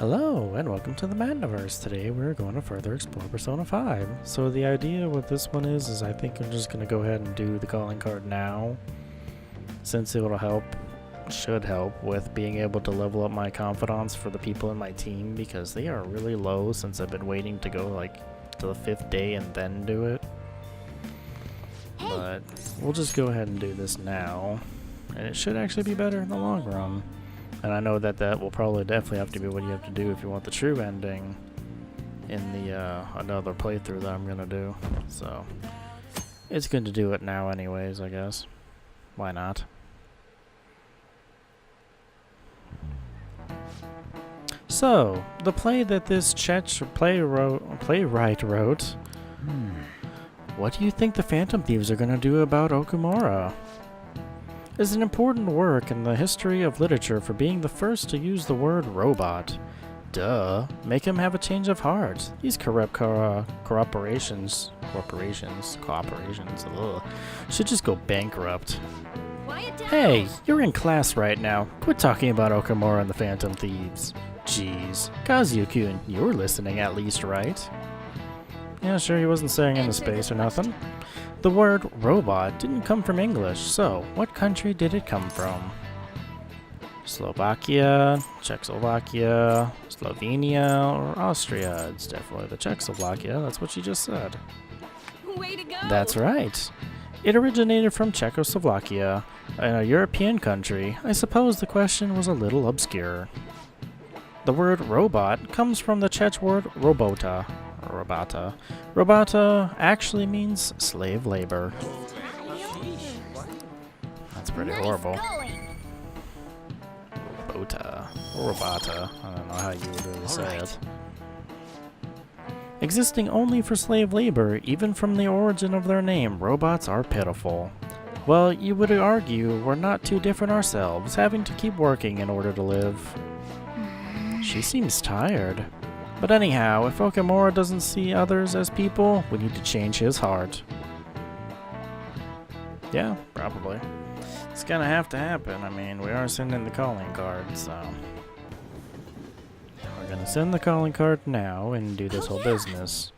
Hello, and welcome to the Mattniverse. Today we're going to further explore Persona 5. So the idea with this one is I think I'm just going to go ahead and do the calling card now, since it will should help with being able to level up my confidence for the people in my team, because they are really low since I've been waiting to go like to the 5th day and then do it. But we'll just go ahead and do this now, and it should actually be better in the long run. And I know that will probably definitely have to be what you have to do if you want the true ending in the another playthrough that I'm gonna do. So it's good to do it now anyways, I guess. Why not? So, the play that this Czech playwright wrote. What do you think the Phantom Thieves are gonna do about Okumura? Is an important work in the history of literature for being the first to use the word robot. Duh. Make him have a change of heart. These corporations, should just go bankrupt. Hey, you're in class right now. Quit talking about Okumura and the Phantom Thieves. Jeez. Kazuya-kun, you were listening at least, right? Yeah, sure, he wasn't saying into space or nothing. The word robot didn't come from English, so what country did it come from? Slovakia, Czechoslovakia, Slovenia, or Austria? It's definitely the Czechoslovakia, that's what she just said. Way to go! That's right. It originated from Czechoslovakia, a European country. I suppose the question was a little obscure. The word robot comes from the Czech word robota. Robota actually means slave labor. That's pretty horrible. Robota. I don't know how you would really say it. Existing only for slave labor, even from the origin of their name, robots are pitiful. Well, you would argue we're not too different ourselves, having to keep working in order to live. She seems tired. But anyhow, if Okumura doesn't see others as people, we need to change his heart. Yeah, probably. It's gonna have to happen. I mean, we are sending the calling card, so... we're gonna send the calling card now and do this whole business.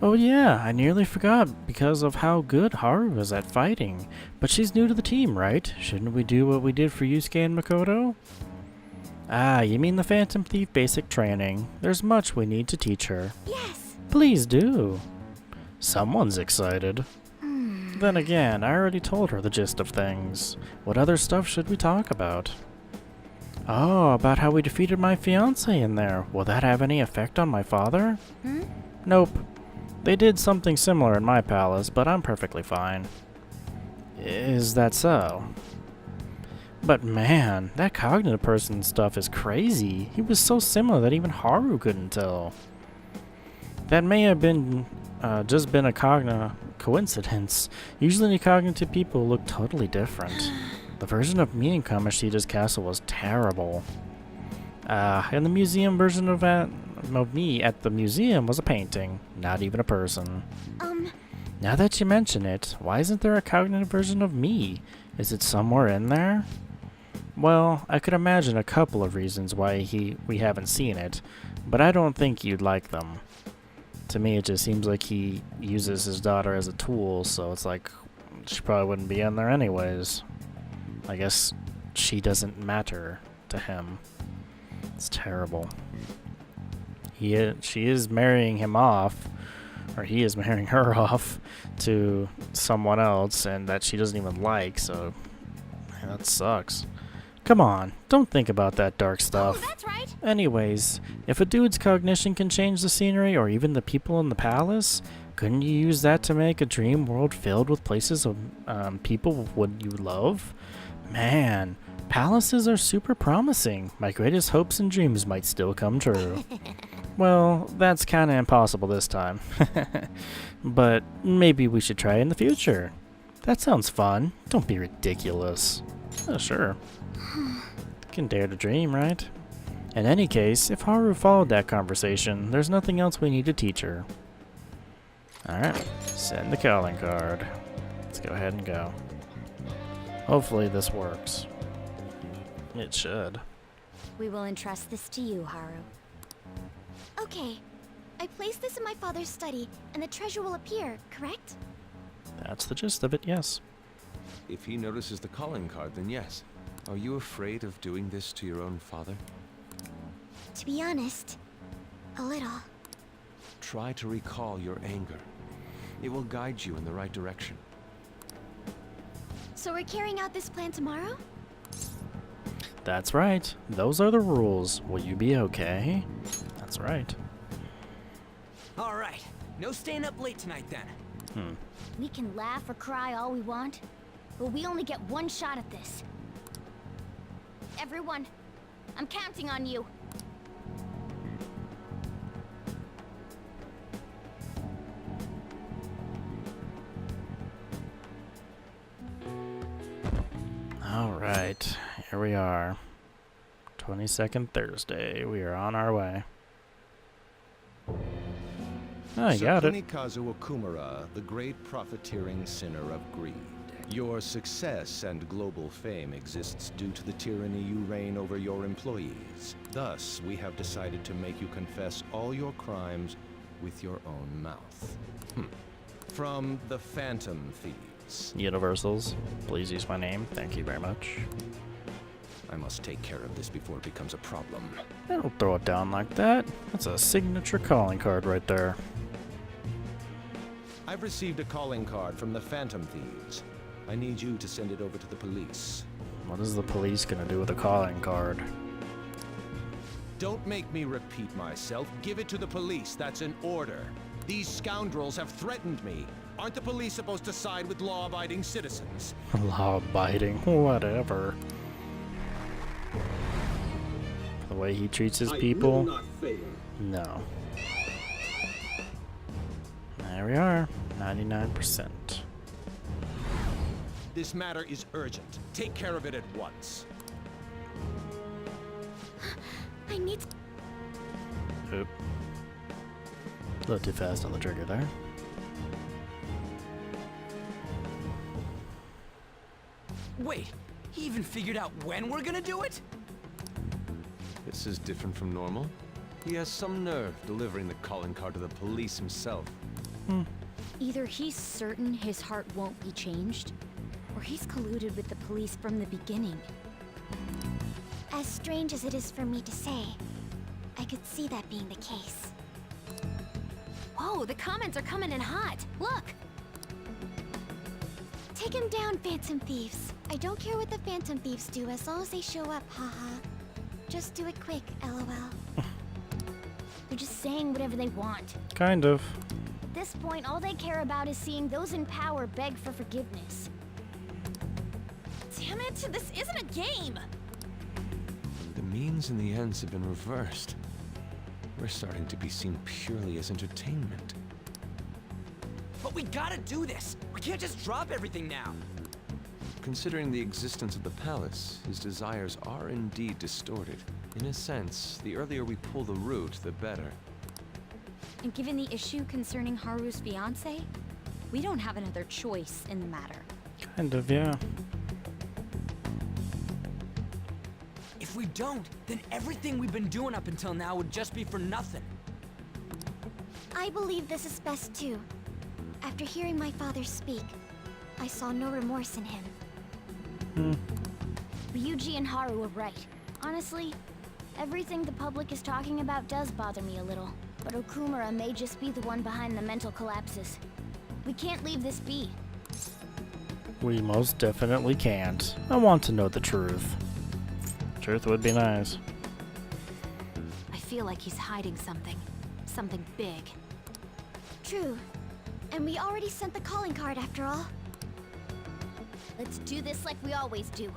Oh yeah, I nearly forgot because of how good Haru is at fighting. But she's new to the team, right? Shouldn't we do what we did for Yusuke and Makoto? Ah, you mean the Phantom Thief basic training. There's much we need to teach her. Yes! Please do. Someone's excited. Then again, I already told her the gist of things. What other stuff should we talk about? Oh, about how we defeated my fiancé in there. Will that have any effect on my father? Nope. They did something similar in my palace, but I'm perfectly fine. Is that so? But man, that cognitive person stuff is crazy. He was so similar that even Haru couldn't tell. That may have been just been a coincidence. Usually cognitive people look totally different. The version of me in Kamoshida's castle was terrible. And the museum version of me at the museum was a painting, not even a person. Now that you mention it, why isn't there a cognitive version of me? Is it somewhere in there? Well, I could imagine a couple of reasons why we haven't seen it, but I don't think you'd like them. To me, it just seems like he uses his daughter as a tool, so it's like she probably wouldn't be in there anyways. I guess she doesn't matter to him. It's terrible. She is marrying him off, or he is marrying her off to someone else, and that she doesn't even like, so that sucks. Come on, don't think about that dark stuff. Oh, that's right. Anyways, if a dude's cognition can change the scenery or even the people in the palace, couldn't you use that to make a dream world filled with places of people would you love? Man, palaces are super promising. My greatest hopes and dreams might still come true. Well, that's kinda impossible this time. But maybe we should try in the future. That sounds fun. Don't be ridiculous. Oh, sure. Can dare to dream, right? In any case, if Haru followed that conversation, there's nothing else we need to teach her. Alright, send the calling card. Let's go ahead and go. Hopefully this works. It should. We will entrust this to you, Haru. Okay. I place this in my father's study, and the treasure will appear, correct? That's the gist of it, yes. If he notices the calling card, then yes. Are you afraid of doing this to your own father? To be honest, a little. Try to recall your anger. It will guide you in the right direction. So we're carrying out this plan tomorrow? That's right. Those are the rules. Will you be okay? That's right. All right. No staying up late tonight then. We can laugh or cry all we want, but we only get one shot at this. Everyone, I'm counting on you. Alright, here we are. 22nd Thursday. We are on our way. Oh, you got it. Kunikazu Okumura, the great profiteering sinner of greed. Your success and global fame exists due to the tyranny you reign over your employees. Thus, we have decided to make you confess all your crimes with your own mouth. From the Phantom Thieves. Universals, please use my name. Thank you very much. I must take care of this before it becomes a problem. Don't throw it down like that. That's a signature calling card right there. I've received a calling card from the Phantom Thieves. I need you to send it over to the police. What is the police gonna do with a calling card? Don't make me repeat myself. Give it to the police. That's an order. These scoundrels have threatened me. Aren't the police supposed to side with law-abiding citizens? Law-abiding, whatever. The way he treats his people? No. There we are, 99%. This matter is urgent. Take care of it at once. I need... Oop. A little too fast on the trigger there. Wait, he even figured out when we're gonna do it? This is different from normal. He has some nerve delivering the calling card to the police himself. Either he's certain his heart won't be changed, or he's colluded with the police from the beginning. As strange as it is for me to say, I could see that being the case. Whoa, the comments are coming in hot. Look! Take him down, Phantom Thieves. I don't care what the Phantom Thieves do as long as they show up, haha. Just do it quick, lol. They're just saying whatever they want. Kind of. At this point, all they care about is seeing those in power beg for forgiveness. Damn it, this isn't a game! The means and the ends have been reversed. We're starting to be seen purely as entertainment. But we gotta do this. We can't just drop everything now. Considering the existence of the palace, his desires are indeed distorted. In a sense, the earlier we pull the root, the better. And given the issue concerning Haru's fiancé, we don't have another choice in the matter. Kind of, yeah. If we don't, then everything we've been doing up until now would just be for nothing. I believe this is best too. After hearing my father speak, I saw no remorse in him. Ryuji and Haru were right. Honestly, everything the public is talking about does bother me a little. But Okumura may just be the one behind the mental collapses. We can't leave this be. We most definitely can't. I want to know the truth. Truth would be nice. I feel like he's hiding something. Something big. True. And we already sent the calling card after all. Let's do this like we always do.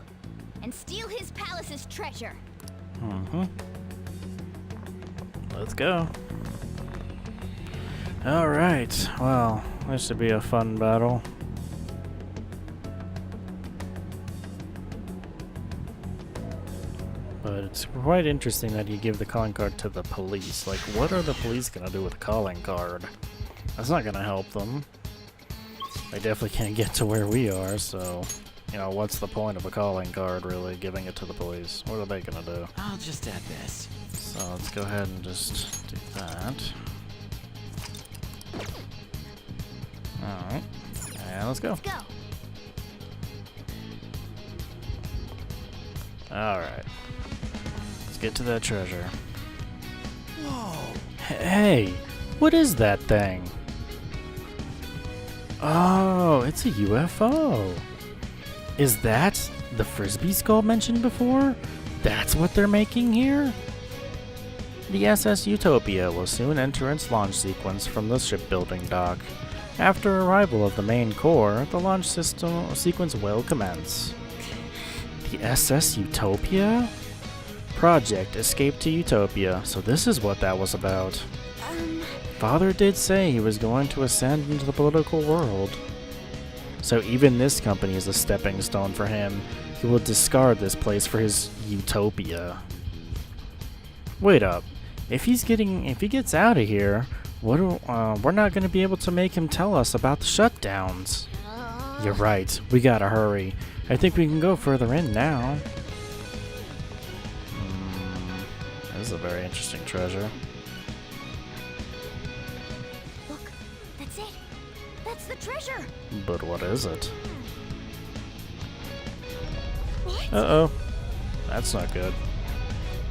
And steal his palace's treasure. Let's go. Alright, well, this should be a fun battle. But it's quite interesting that you give the calling card to the police. Like, what are the police gonna do with a calling card? That's not gonna help them. They definitely can't get to where we are, so... You know, what's the point of a calling card, really, giving it to the police? What are they gonna do? I'll just add this. So let's go ahead and just do that. Alright. And let's go. Let's go. Alright. Let's get to that treasure. Hey! What is that thing? Oh, it's a UFO. Is that the Frisbee skull mentioned before? That's what they're making here? The SS Utopia will soon enter its launch sequence from the shipbuilding dock. After arrival of the main core, the launch system sequence will commence. The SS Utopia? Project Escape to Utopia, so this is what that was about. Father did say he was going to ascend into the political world. So even this company is a stepping stone for him. He will discard this place for his utopia. Wait up. If he gets out of here, we're not going to be able to make him tell us about the shutdowns. You're right. We gotta hurry. I think we can go further in now. This is a very interesting treasure. Look, that's it. That's the treasure. But what is it? What? Uh-oh. That's not good.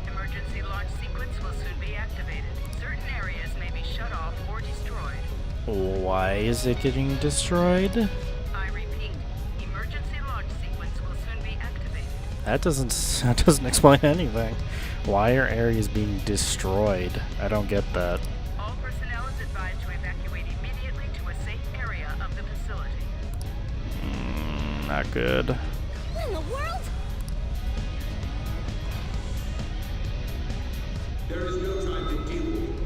Emergency launch sequence will soon be activated. Certain areas may be shut off or destroyed. Why is it getting destroyed? I repeat, emergency launch sequence will soon be activated. That doesn't explain anything. Why are areas being destroyed? I don't get that. All personnel is advised to evacuate immediately to a safe area of the facility. Not good. What in the world? There is no time to deal with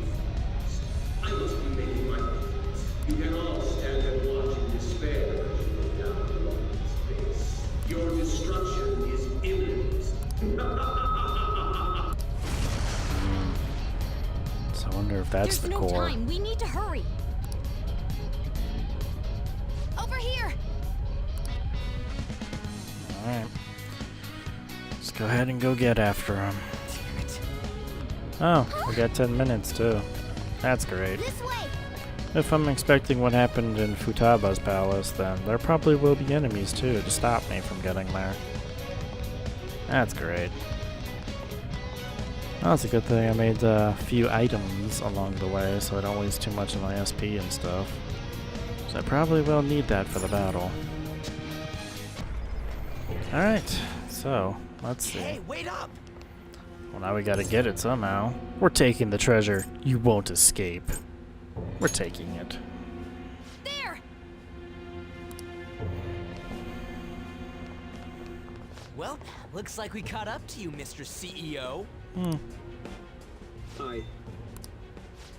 this. I must be making my plans. You can all stand and watch in despair as you go down the long space. Your destruction is imminent. So I wonder if that's There's the no core. time. We need to hurry. Over here. Alright. Let's go ahead and go get after him. Oh, we got 10 minutes too. That's great. This way. If I'm expecting what happened in Futaba's palace, then there probably will be enemies too to stop me from getting there. That's great. Well, that's a good thing I made a few items along the way so I don't waste too much of my SP and stuff. So I probably will need that for the battle. Alright, so let's see. Hey, wait up! Well, now we gotta get it somehow. We're taking the treasure. You won't escape. We're taking it. There. Well, looks like we caught up to you, Mr. CEO.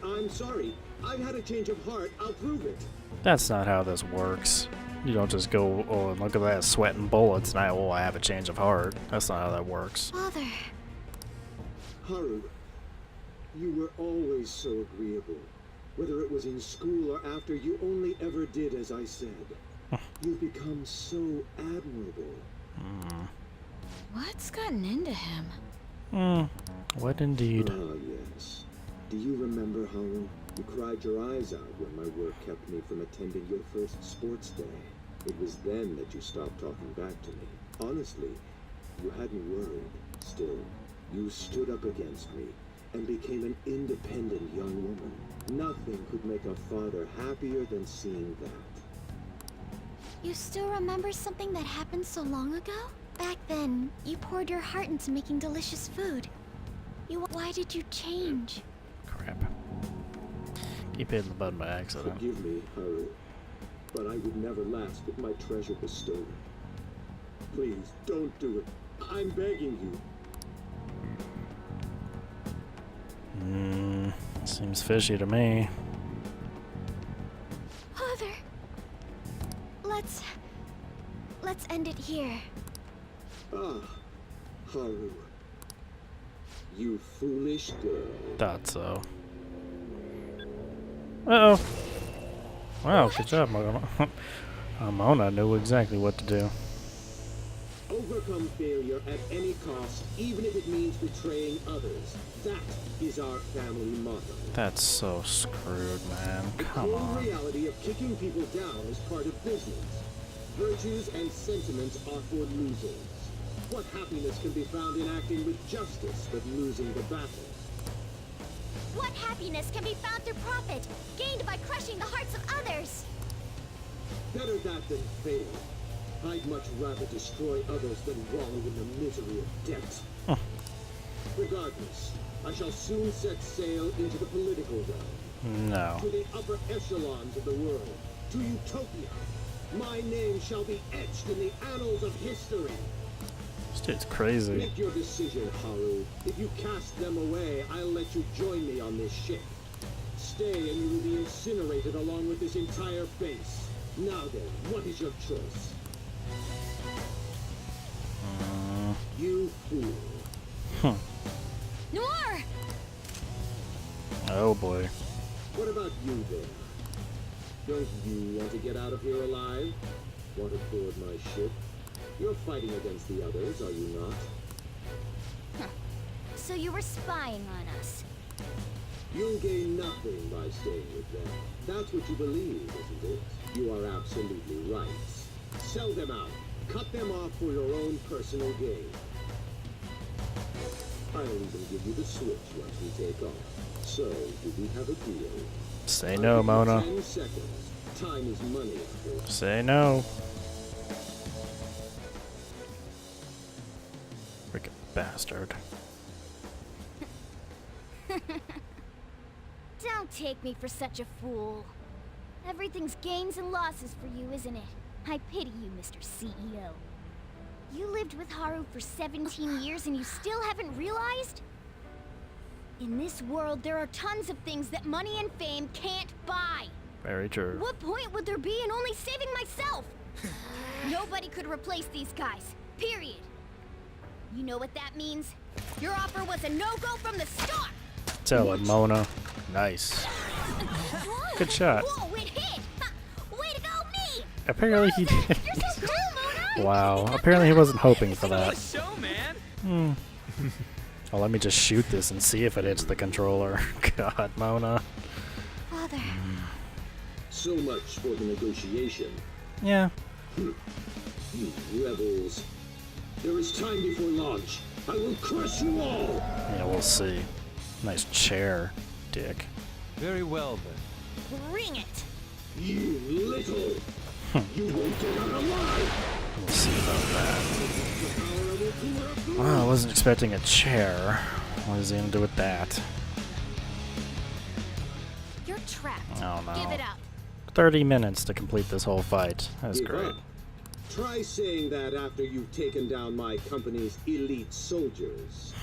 I'm sorry. I've had a change of heart. I'll prove it. That's not how this works. You don't just go, oh, look at that, sweating bullets, and I have a change of heart. That's not how that works. Father. Haru, you were always so agreeable. Whether it was in school or after, you only ever did as I said. You've become so admirable. What's gotten into him? What indeed? Ah, yes. Do you remember, Haru? You cried your eyes out when my work kept me from attending your first sports day. It was then that you stopped talking back to me. Honestly, you hadn't worried. Still, you stood up against me and became an independent young woman. Nothing could make a father happier than seeing that. You still remember something that happened so long ago? Back then, you poured your heart into making delicious food. Why did you change? Crap. Keep hitting the button by accident. Forgive me, Haru, but I would never last if my treasure was stolen. Please, don't do it. I'm begging you. Seems fishy to me. Father. Let's end it here. Ah, Haru. You foolish girl. Thought so. Uh-oh. Wow, good job, Mona. Mona knew exactly what to do. Over overcome failure at any cost, even if it means betraying others. That is our family motto. That's so screwed, man. The Come cold on. reality of kicking people down is part of business. Virtues and sentiments are for losers. What happiness can be found in acting with justice but losing the battle? What happiness can be found through profit, gained by crushing the hearts of others? Better that than fail. I'd much rather destroy others than wallow in the misery of debt. Regardless, I shall soon set sail into the political realm. No. To the upper echelons of the world. To utopia. My name shall be etched in the annals of history. This dude's crazy. Make your decision, Haru. If you cast them away, I'll let you join me on this ship. Stay and you will be incinerated along with this entire base. Now then, what is your choice? You fool. Noir! Oh boy. What about you there? Don't you want to get out of here alive? Want to board my ship? You're fighting against the others, are you not? So you were spying on us. You'll gain nothing by staying with them. That's what you believe, isn't it? You are absolutely right. Sell them out. Cut them off for your own personal gain. I'll even give you the switch once we take off. So, do we have a deal? Say I'll no, give you Mona. 10 seconds. Time is money, after. Say no. Freaking bastard. Don't take me for such a fool. Everything's gains and losses for you, isn't it? I pity you, Mr. CEO. You lived with Haru for 17 years and you still haven't realized? In this world, there are tons of things that money and fame can't buy. Very true. What point would there be in only saving myself? Nobody could replace these guys, period. You know what that means? Your offer was a no-go from the start! Tell it, Mona. Nice. Good shot. Whoa, it hit! Way to go, me! Apparently he did. You're so cool, Mona! Wow. Apparently he wasn't hoping for that. Show, man. Well, let me just shoot this and see if it hits the controller. God, Mona. Father. So much for the negotiation. Yeah. You rebels. There is time before launch. I will crush you all! Yeah, we'll see. Nice chair, dick. Very well, then. Bring it! You little! You won't get out alive! We'll see about that. The power of Okumura. Well, I wasn't expecting a chair. What is he gonna do with that? You're trapped. Oh no. Give it up. 30 minutes to complete this whole fight. That's Give great. up. Try saying that after you've taken down my company's elite soldiers.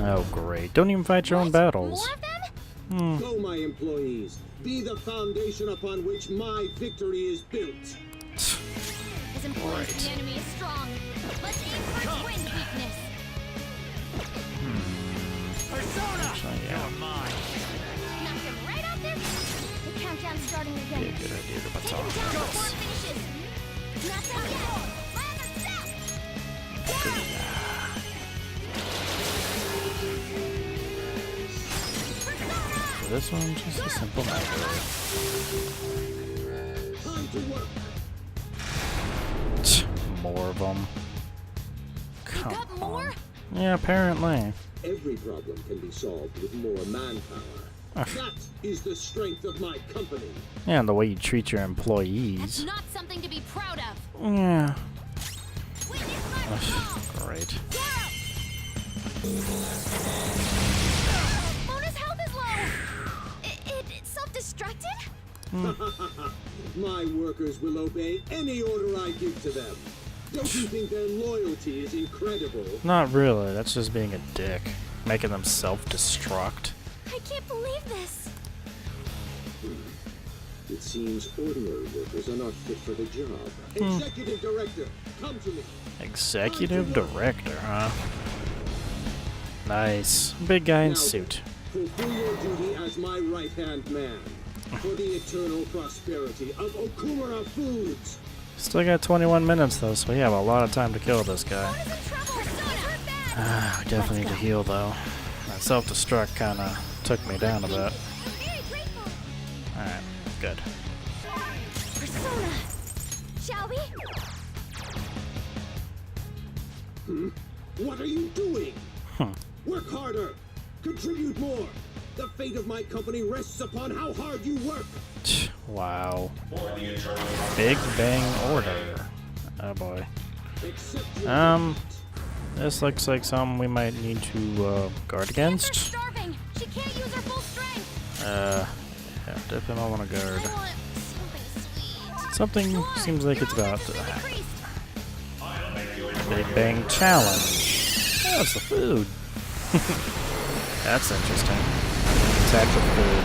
Oh great. Don't even fight your own battles. More of them? Go, my employees. Be the foundation upon which my victory is built. As employees, the enemy is strong. Let's aim for twin weakness. Persona! So, yeah. You're mine. Knock him right out there. The countdown's starting Be again. a good idea to Take him talk down about before this. it finishes. Not done yet. Fire the south. For this one, just a simple microwave. Time to work. More of them. Come got more? on. Yeah, apparently. Every problem can be solved with more manpower. That is the strength of my company. Yeah, and the way you treat your That's employees. not something to be proud of. Yeah. Witness my resolve. Great. Mona's health is low. It's self-destructed? My workers will obey any order I give to them. Don't you think their loyalty is incredible? Not really. That's just being a dick. Making them self-destruct. I can't believe this. It seems ordinary workers are not fit for the job. Executive Director, come to me. Executive Director, huh? Nice. Big guy in Now, suit. Fulfill your duty as my right-hand man. For the eternal prosperity of Okumura Foods. Still got 21 minutes though, so we have a lot of time to kill this guy. We definitely need to heal though. That self-destruct kinda took me down a bit. Alright, good. Persona! Shall we? What are you doing? Hmm. Work harder! Contribute more! The fate of my company rests upon how hard you work! Wow. Big Bang Order. Oh boy. Accept your This looks like something we might need to guard against. Starving! She can't use her full strength! Yeah, definitely want to guard. I want something sweet. Something seems like it's about to happen. Big Bang Challenge. Oh, it's the food. That's interesting. It's actual food.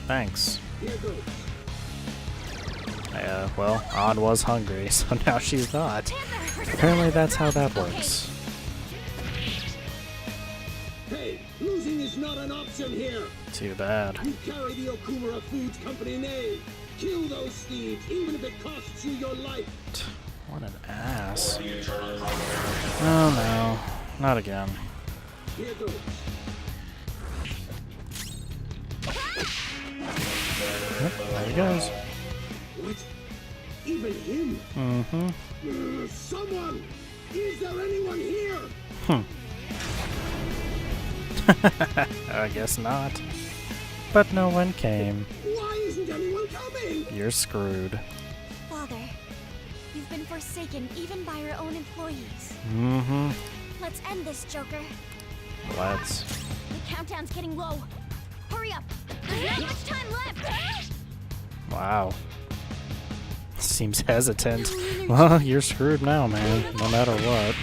Thanks. Here goes. Well, An was hungry, so now she's not. Apparently that's how that works. Hey, losing is not an option here! Too bad. You carry the Okumura Foods Company name! Kill those thieves, even if it costs you your life! What an ass. Oh no, not again. Here goes. Yep, there he goes. What? Even him? Mm-hmm. Someone! Is there anyone here? I guess not. But no one came. Why isn't anyone coming? You're screwed. Father, you've been forsaken even by your own employees. Mm-hmm. Let's end this, Joker. Let's. The countdown's getting low. Hurry up! There's not much time left! Wow. Seems hesitant. Well, you're screwed now, man. No matter what.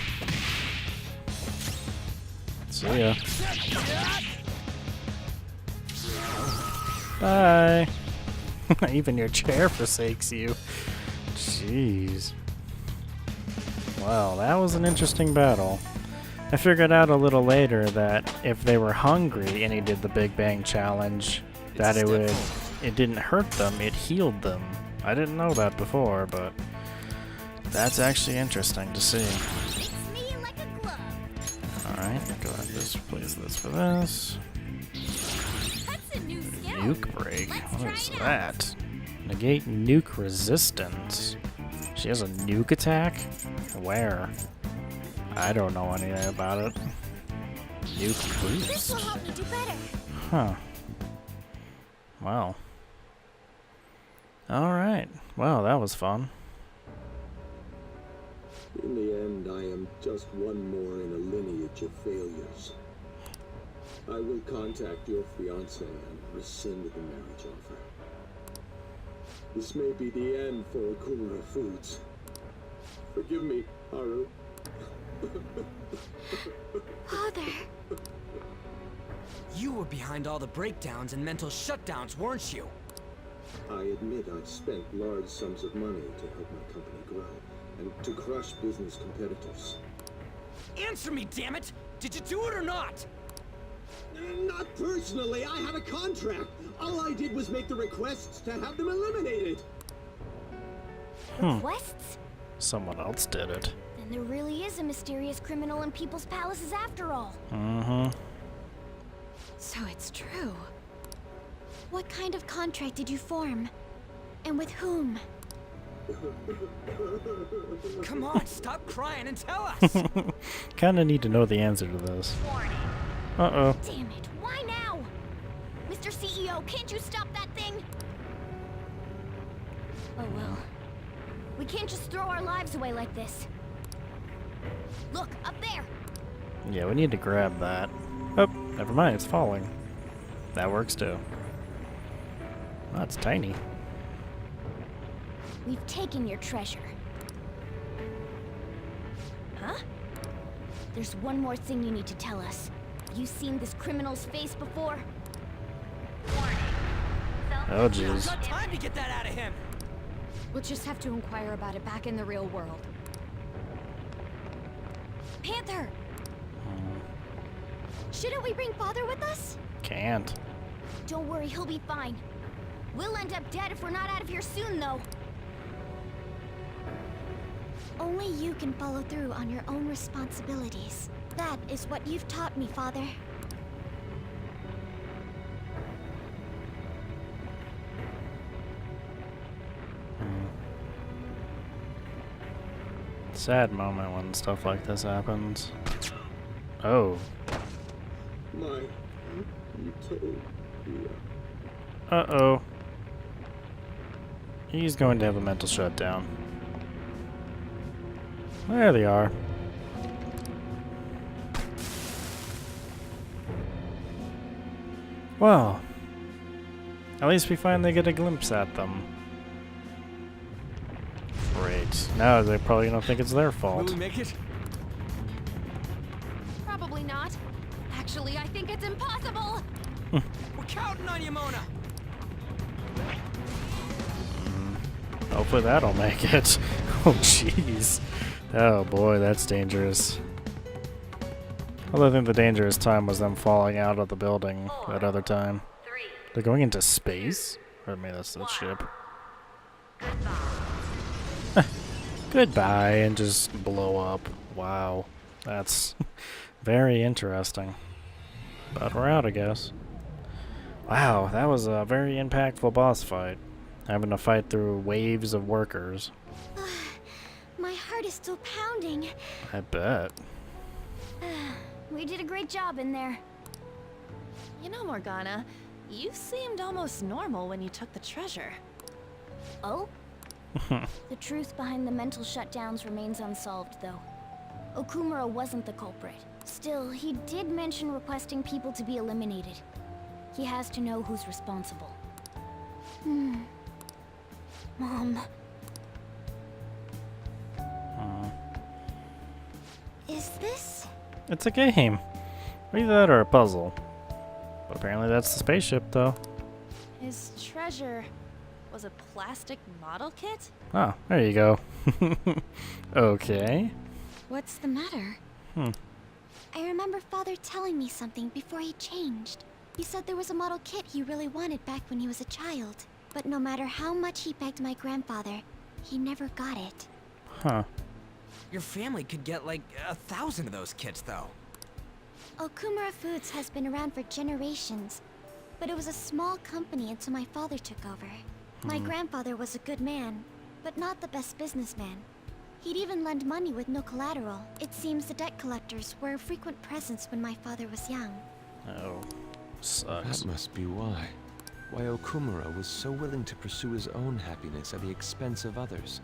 See ya. Bye. Even your chair forsakes you. Jeez. Well, that was an interesting battle. I figured out a little later that if they were hungry and he did the Big Bang Challenge, that it didn't hurt them, it healed them. I didn't know that before, but that's actually interesting to see. Fits me like a glove. Alright, go ahead, just place this for this. That's a new skill. Nuke break. Let's What try is it out. that? Negate nuke resistance. She has a nuke attack? Where? I don't know anything about it. Nuke This will boost. help me do better. Huh. Wow. Alright. Well, that was fun. In the end, I am just one more in a lineage of failures. I will contact your fiancé and rescind the marriage offer. This may be the end for Okumura Foods. Forgive me, Haru. Father, You were behind all the breakdowns and mental shutdowns, weren't you? I admit I've spent large sums of money to help my company grow and to crush business competitors. Answer me, damn it! Did you do it or not? Not personally, I had a contract. All I did was make the requests to have them eliminated. requests? Someone else did it. Then there really is a mysterious criminal in people's palaces after all. Mm-hmm. So it's true. What kind of contract did you form? And with whom? Come on, stop crying and tell us! Kinda need to know the answer to this. Warning. Uh-oh. Damn it, why now? Mr. CEO, can't you stop that thing? Oh well. We can't just throw our lives away like this. Look, up there! Yeah, we need to grab that. Oh, never mind, it's falling. That works too. Oh, it's tiny. We've taken your treasure. Huh? There's one more thing you need to tell us. Have you seen this criminal's face before? Warning. Oh, There's jeez. not time to get that out of him! We'll just have to inquire about it back in the real world. Panther! Shouldn't we bring Father with us? Can't. Don't worry, he'll be fine. We'll end up dead if we're not out of here soon, though. Only you can follow through on your own responsibilities. That is what you've taught me, Father. Sad moment when stuff like this happens. Oh. My utopia. Uh-oh. He's going to have a mental shutdown. There they are. Well, at least we finally get a glimpse at them. Great. Now they probably don't think it's their Will fault. we make it? Probably not. Actually, I think it's impossible. We're counting on you, Mona. Hopefully that'll make it. Oh, jeez. Oh, boy, that's dangerous. Although I think the dangerous time was them falling out of the building that other time. They're going into space? Or maybe that's the ship. Goodbye, and just blow up. Wow. That's very interesting. But we're out, I guess. Wow, that was a very impactful boss fight. Having to fight through waves of workers. My heart is still pounding. I bet. We did a great job in there. You know, Morgana, you seemed almost normal when you took the treasure. Oh? The truth behind the mental shutdowns remains unsolved, though. Okumura wasn't the culprit. Still, he did mention requesting people to be eliminated. He has to know who's responsible. Mom. Is this? It's a game. Either that or a puzzle. But apparently that's the spaceship, though. His treasure was a plastic model kit? Oh, there you go. Okay. What's the matter? I remember Father telling me something before he changed. He said there was a model kit he really wanted back when he was a child. But no matter how much he begged my grandfather, he never got it. Huh. Your family could get like 1,000 of those kits, though. Okumura Foods has been around for generations, but it was a small company until my father took over. My grandfather was a good man, but not the best businessman. He'd even lend money with no collateral. It seems the debt collectors were a frequent presence when my father was young. Oh. Sucks. That must be why. Why Okumura was so willing to pursue his own happiness at the expense of others.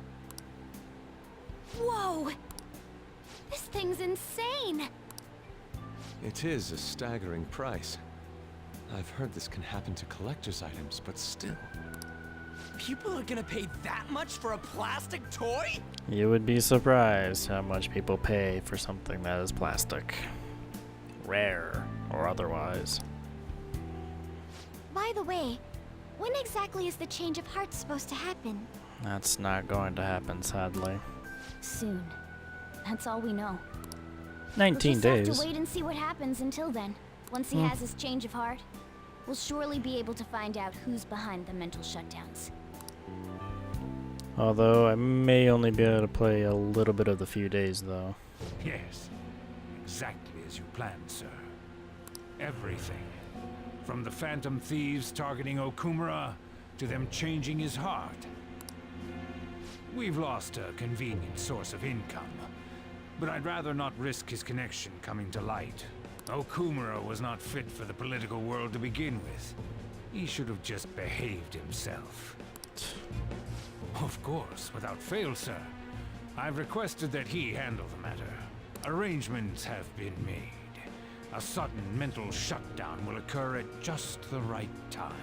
Whoa! This thing's insane! It is a staggering price. I've heard this can happen to collector's items, but still. People are gonna pay that much for a plastic toy? You would be surprised how much people pay for something that is plastic. Rare, or otherwise. By the way, when exactly is the change of heart supposed to happen? That's not going to happen, sadly. Soon. That's all we know. 19 We'll just days. have to wait and see what happens until then. Once he has his change of heart, we'll surely be able to find out who's behind the mental shutdowns. Although I may only be able to play a little bit of the few days, though. Yes, exactly as you planned, sir. Everything. From the Phantom Thieves targeting Okumura, to them changing his heart. We've lost a convenient source of income, but I'd rather not risk his connection coming to light. Okumura was not fit for the political world to begin with. He should have just behaved himself. Of course, without fail, sir. I've requested that he handle the matter. Arrangements have been made. A sudden mental shutdown will occur at just the right time.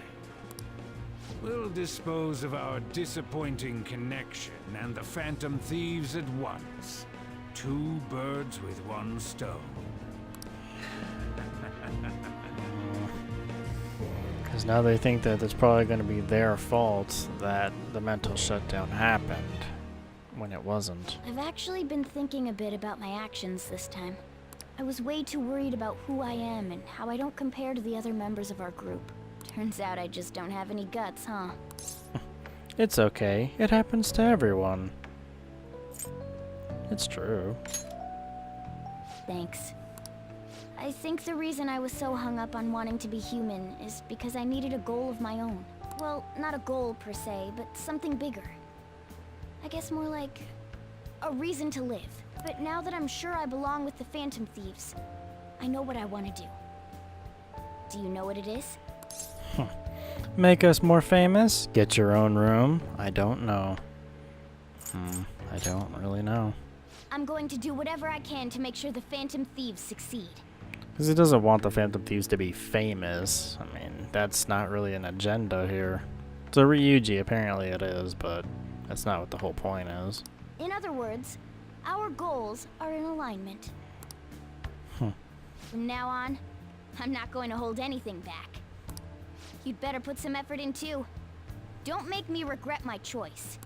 We'll dispose of our disappointing connection and the Phantom Thieves at once. 2 birds with 1 stone. Because now they think that it's probably going to be their fault that the mental shutdown happened, when it wasn't. I've actually been thinking a bit about my actions this time. I was way too worried about who I am and how I don't compare to the other members of our group. Turns out I just don't have any guts, huh? It's okay. It happens to everyone. It's true. Thanks. I think the reason I was so hung up on wanting to be human is because I needed a goal of my own. Well, not a goal per se, but something bigger. I guess more like a reason to live. But now that I'm sure I belong with the Phantom Thieves, I know what I want to do. Do you know what it is? Make us more famous? Get your own room? I don't know. I don't really know. I'm going to do whatever I can to make sure the Phantom Thieves succeed. Because he doesn't want the Phantom Thieves to be famous. I mean, that's not really an agenda here. To Ryuji, apparently it is, but that's not what the whole point is. In other words, our goals are in alignment. From now on, I'm not going to hold anything back. You'd better put some effort in too. Don't make me regret my choice.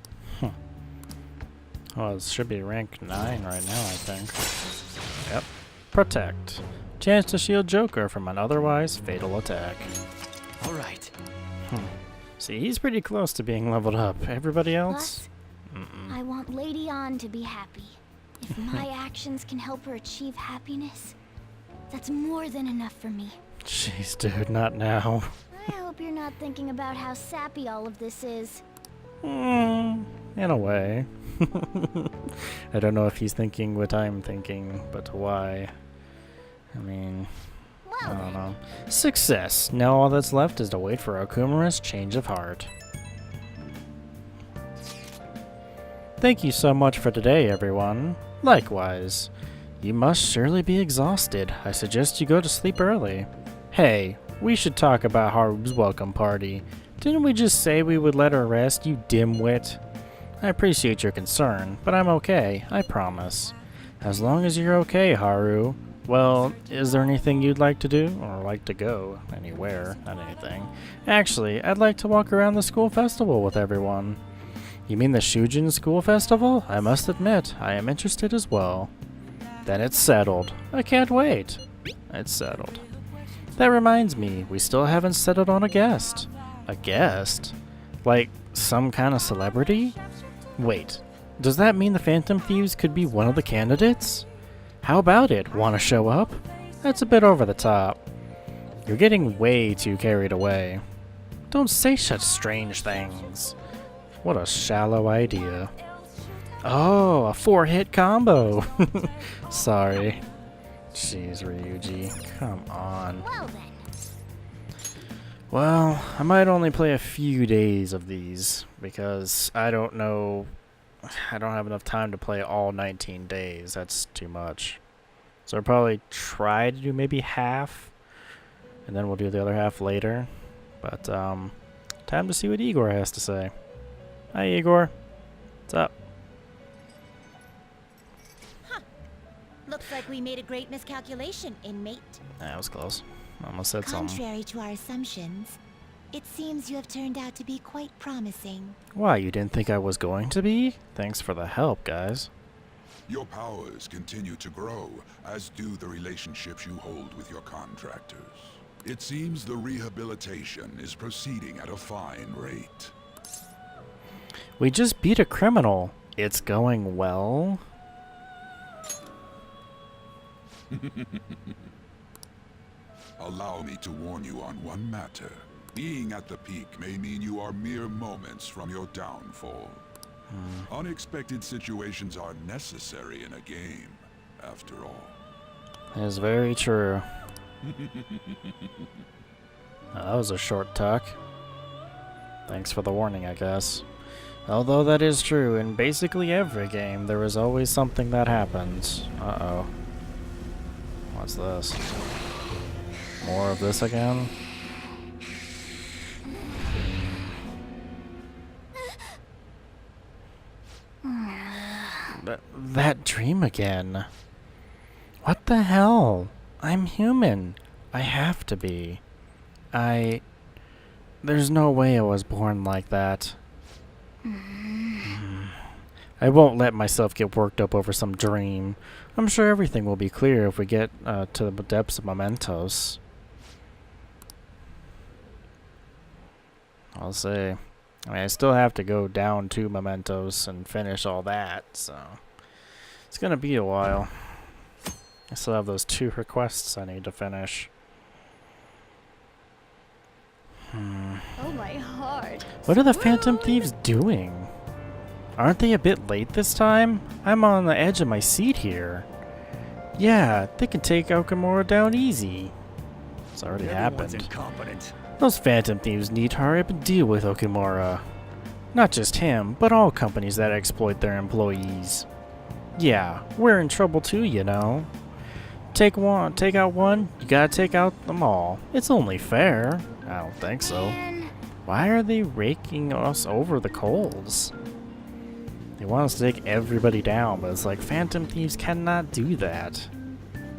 Oh, it should be rank 9 right now, I think. Yep. Protect. Chance to shield Joker from an otherwise fatal attack. Alright. See, he's pretty close to being leveled up. Everybody else? Plus, I want Lady Ann to be happy. If my actions can help her achieve happiness, that's more than enough for me. Jeez, dude, not now. I hope you're not thinking about how sappy all of this is. In a way. I don't know if he's thinking what I'm thinking, but why? I mean, I don't know. Success. Now all that's left is to wait for Okumura's change of heart. Thank you so much for today, everyone. Likewise. You must surely be exhausted. I suggest you go to sleep early. Hey, we should talk about Haru's welcome party. Didn't we just say we would let her rest, you dimwit? I appreciate your concern, but I'm okay, I promise. As long as you're okay, Haru. Well, is there anything you'd like to do? Or like to go? Anywhere, not anything. Actually, I'd like to walk around the school festival with everyone. You mean the Shujin School Festival? I must admit, I am interested as well. Then it's settled. I can't wait. It's settled. That reminds me, we still haven't settled on a guest. A guest? Like, some kind of celebrity? Wait, does that mean the Phantom Thieves could be one of the candidates? How about it? Want to show up? That's a bit over the top. You're getting way too carried away. Don't say such strange things. What a shallow idea. Oh, a 4-hit combo. Sorry. Jeez, Ryuji. Come on. Well then. Well, I might only play a few days of these, because I don't know, I don't have enough time to play all 19 days. That's too much. So I'll probably try to do maybe half, and then we'll do the other half later. But, time to see what Igor has to say. Hi, Igor. What's up? Looks like we made a great miscalculation, inmate. That was close. Almost said something. Contrary to our assumptions, it seems you have turned out to be quite promising. Why, you didn't think I was going to be? Thanks for the help, guys. Your powers continue to grow, as do the relationships you hold with your contractors. It seems the rehabilitation is proceeding at a fine rate. We just beat a criminal. It's going well. Allow me to warn you on one matter. Being at the peak may mean you are mere moments from your downfall. Unexpected situations are necessary in a game, after all. That's very true. That was a short talk. Thanks for the warning, I guess. Although that is true, in basically every game, there is always something that happens. Uh-oh. What's this? More of this again? That dream again. What the hell? I'm human. I have to be. There's no way I was born like that. I won't let myself get worked up over some dream. I'm sure everything will be clear if we get to the depths of Mementos. I'll say. I mean, I still have to go down to Mementos and finish all that, so It's gonna be a while. I still have those 2 requests I need to finish. Oh my heart. What are the Phantom Thieves doing? Aren't they a bit late this time? I'm on the edge of my seat here. Yeah, they can take Okumura down easy. It's already happened. Incompetent. Those Phantom Thieves need to hurry up and deal with Okumura. Not just him, but all companies that exploit their employees. Yeah, we're in trouble too, you know. Take out one, you gotta take out them all. It's only fair. I don't think so. Why are they raking us over the coals? They want us to take everybody down, but it's like Phantom Thieves cannot do that.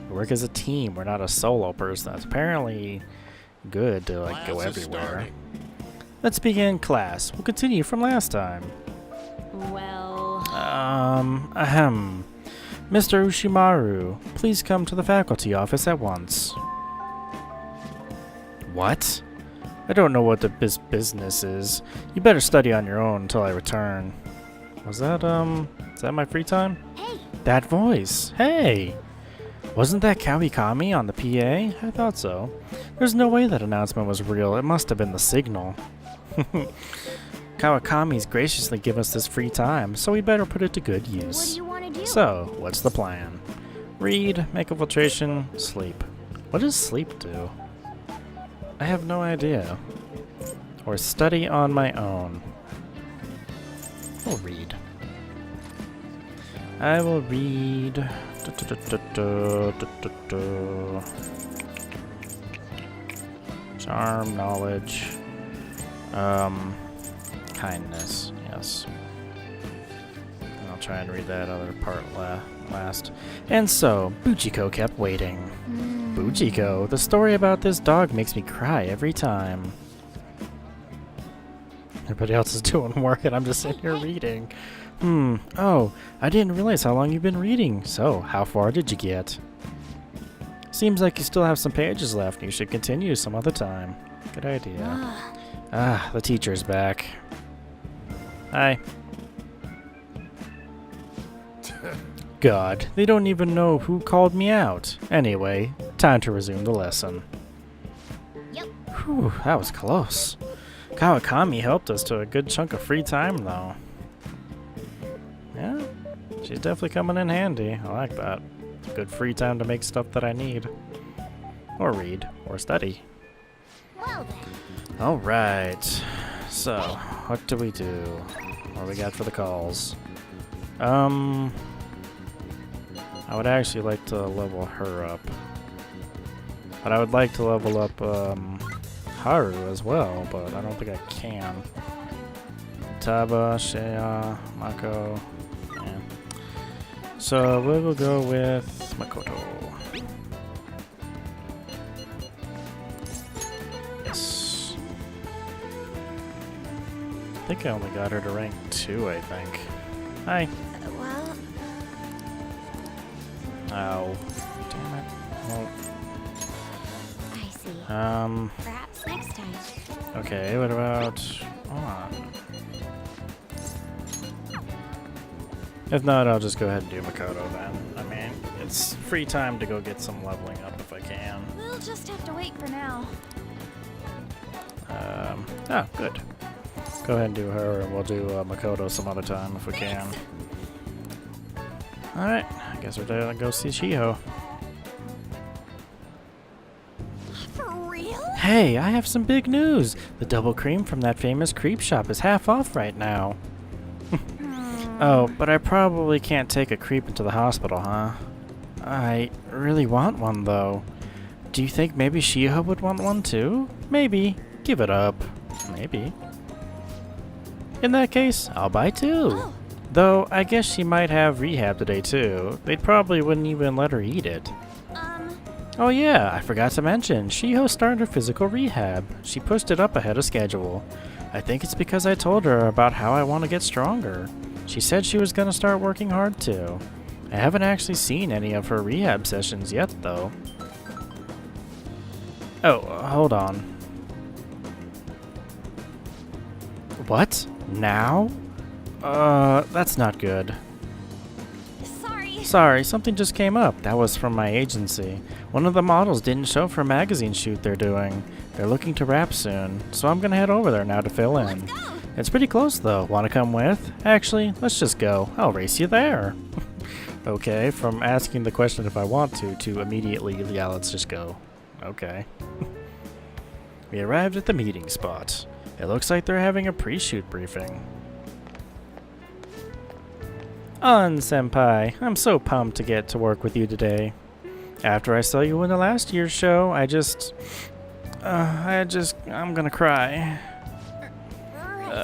We work as a team, we're not a solo person. That's apparently good to like go everywhere. Let's begin class. We'll continue from last time. Well... Mr. Ushimaru, please come to the faculty office at once. What? I don't know what this business is. You better study on your own until I return. Was that, is that my free time? Hey! That voice! Hey! Wasn't that Kawakami on the PA? I thought so. There's no way that announcement was real. It must have been the signal. Kawakami's graciously given us this free time, so we better put it to good use. What do you want to do? So, what's the plan? Read, make a filtration, sleep. What does sleep do? I have no idea. Or study on my own. I'll read. I will read. Charm, knowledge. Kindness, yes. I'll try and read that other part last. And so, Bujiko kept waiting. Bujiko, the story about this dog makes me cry every time. Everybody else is doing work and I'm just sitting here reading. Oh, I didn't realize how long you've been reading. So, how far did you get? Seems like you still have some pages left. You should continue some other time. Good idea. The teacher's back. Hi. God, they don't even know who called me out. Anyway, time to resume the lesson. Yep. Whew, that was close. Kawakami helped us to a good chunk of free time, though. Yeah, she's definitely coming in handy. I like that. Good free time to make stuff that I need. Or read, or study. Well then. Alright. So, what do we do? What do we got for the calls? I would actually like to level her up. But I would like to level up, Haru as well, but I don't think I can. Taba, Shea, Mako. Yeah. So we will go with Makoto. Yes. I think I only got her to rank 2, I think. Hi. Well... Oh. Damn it. Well. I see. Perhaps next time. Okay, what about... Hold on. If not, I'll just go ahead and do Makoto then. I mean, it's free time to go get some leveling up if I can. We'll just have to wait for now. Good. Go ahead and do her, and we'll do Makoto some other time if we can. Alright, I guess we're gonna go see Shiho. For real? Hey, I have some big news! The double cream from that famous creep shop is half off right now. Oh, but I probably can't take a creep into the hospital, huh? I really want one, though. Do you think maybe Shiho would want one, too? Maybe. Give it up. Maybe. In that case, I'll buy 2. Oh. Though, I guess she might have rehab today, too. They probably wouldn't even let her eat it. Oh yeah, I forgot to mention, Shiho started her physical rehab. She pushed it up ahead of schedule. I think it's because I told her about how I want to get stronger. She said she was going to start working hard too. I haven't actually seen any of her rehab sessions yet though. Oh, hold on. What? Now? That's not good. Sorry. Sorry, something just came up. That was from my agency. One of the models didn't show for a magazine shoot they're doing. They're looking to wrap soon, so I'm gonna head over there now to fill in. Let's go! It's pretty close though. Wanna come with? Actually, let's just go. I'll race you there. Okay, from asking the question if I want to immediately, yeah, let's just go. Okay. We arrived at the meeting spot. It looks like they're having a pre-shoot briefing. Senpai, I'm so pumped to get to work with you today. After I saw you in the last year's show, I'm gonna cry.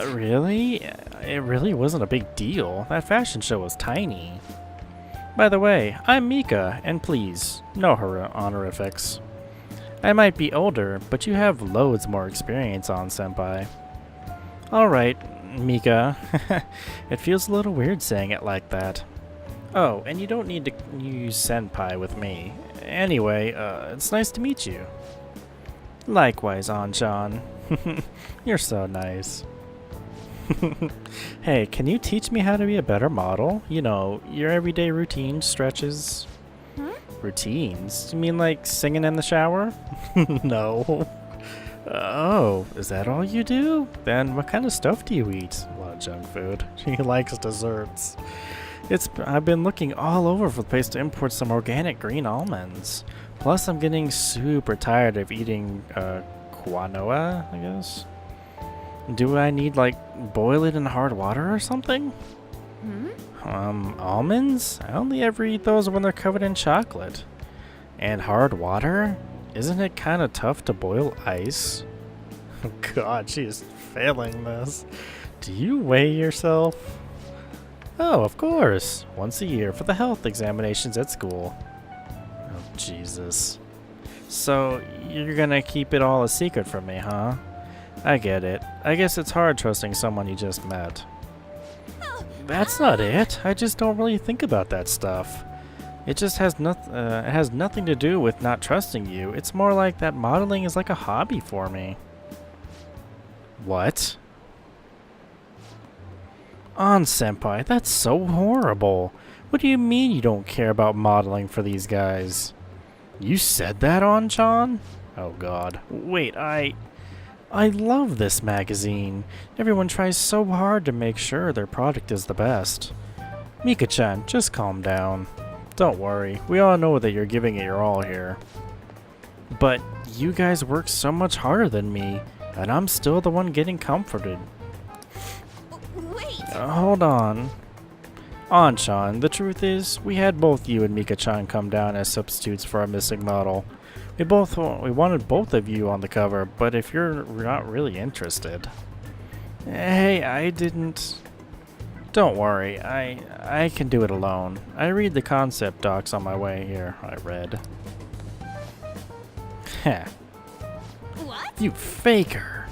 Really? It really wasn't a big deal. That fashion show was tiny. By the way, I'm Mika, and please, no honorifics. I might be older, but you have loads more experience on, Senpai. Alright, Mika. It feels a little weird saying it like that. Oh, and you don't need to use Senpai with me. Anyway, it's nice to meet you. Likewise, An-chan. You're so nice. Hey, can you teach me how to be a better model? You know, your everyday routine stretches. Routines? You mean like singing in the shower? No. Oh, is that all you do? Then what kind of stuff do you eat? A lot of junk food. He likes desserts. I've been looking all over for the place to import some organic green almonds. Plus, I'm getting super tired of eating quinoa, I guess. Do I need, like, boil it in hard water or something? Almonds? I only ever eat those when they're covered in chocolate. And hard water? Isn't it kind of tough to boil ice? Oh god, she is failing this. Do you weigh yourself? Oh, of course. Once a year for the health examinations at school. Oh, Jesus. So, you're gonna keep it all a secret from me, huh? I get it. I guess it's hard trusting someone you just met. That's not it. I just don't really think about that stuff. It just has nothing to do with not trusting you. It's more like that modeling is like a hobby for me. What? Senpai, that's so horrible. What do you mean you don't care about modeling for these guys? You said that, An-chan? Oh god. Wait, I love this magazine. Everyone tries so hard to make sure their product is the best. Mika-chan, just calm down. Don't worry, we all know that you're giving it your all here. But you guys work so much harder than me, and I'm still the one getting comforted. Wait! Hold on. An-chan, the truth is, we had both you and Mika-chan come down as substitutes for our missing model. We wanted both of you on the cover, but if you're not really interested... Hey, I didn't... Don't worry, I can do it alone. I read the concept docs on my way here. I read. Heh. What? You faker!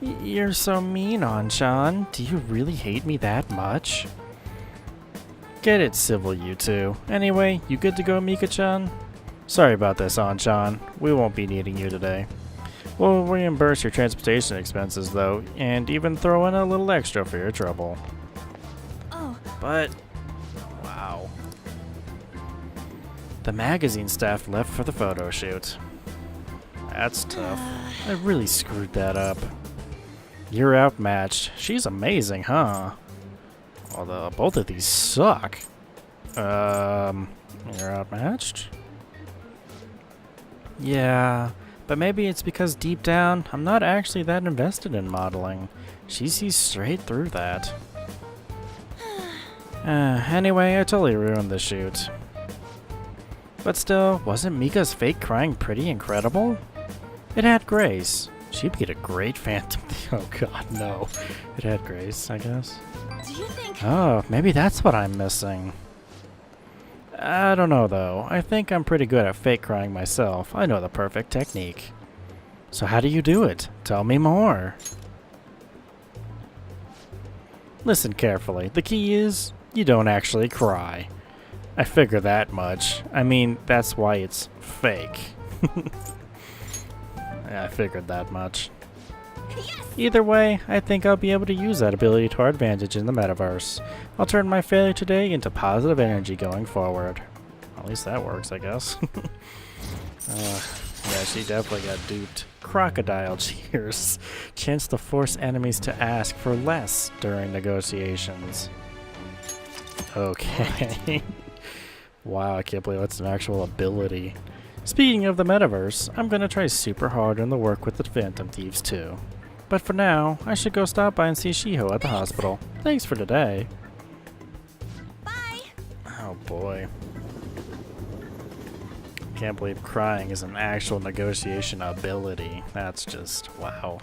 You're so mean, An-chan. Do you really hate me that much? Get it civil, you two. Anyway, you good to go, Mika-chan? Sorry about this, An-chan. We won't be needing you today. We'll reimburse your transportation expenses, though, and even throw in a little extra for your trouble. Oh. But... wow. The magazine staff left for the photo shoot. That's tough. I really screwed that up. You're outmatched. She's amazing, huh? Although both of these suck. You're outmatched? Yeah, but maybe it's because deep down, I'm not actually that invested in modeling. She sees straight through that. Anyway, I totally ruined the shoot. But still, wasn't Mika's fake crying pretty incredible? It had grace. She'd get a great Phantom. Oh god, no. It had grace, I guess. Do you think... Oh, maybe that's what I'm missing. I don't know, though. I think I'm pretty good at fake crying myself. I know the perfect technique. So how do you do it? Tell me more. Listen carefully. The key is, you don't actually cry. I figure that much. I mean, that's why it's fake. Yeah, I figured that much. Either way, I think I'll be able to use that ability to our advantage in the metaverse. I'll turn my failure today into positive energy going forward. At least that works, I guess. Yeah, she definitely got duped. Crocodile cheers. Chance to force enemies to ask for less during negotiations. Okay. Wow, I can't believe that's an actual ability. Speaking of the metaverse, I'm gonna try super hard on the work with the Phantom Thieves too. But for now, I should go stop by and see Shiho at the hospital. Thanks for today. Bye. Oh boy. Can't believe crying is an actual negotiation ability. That's just, wow.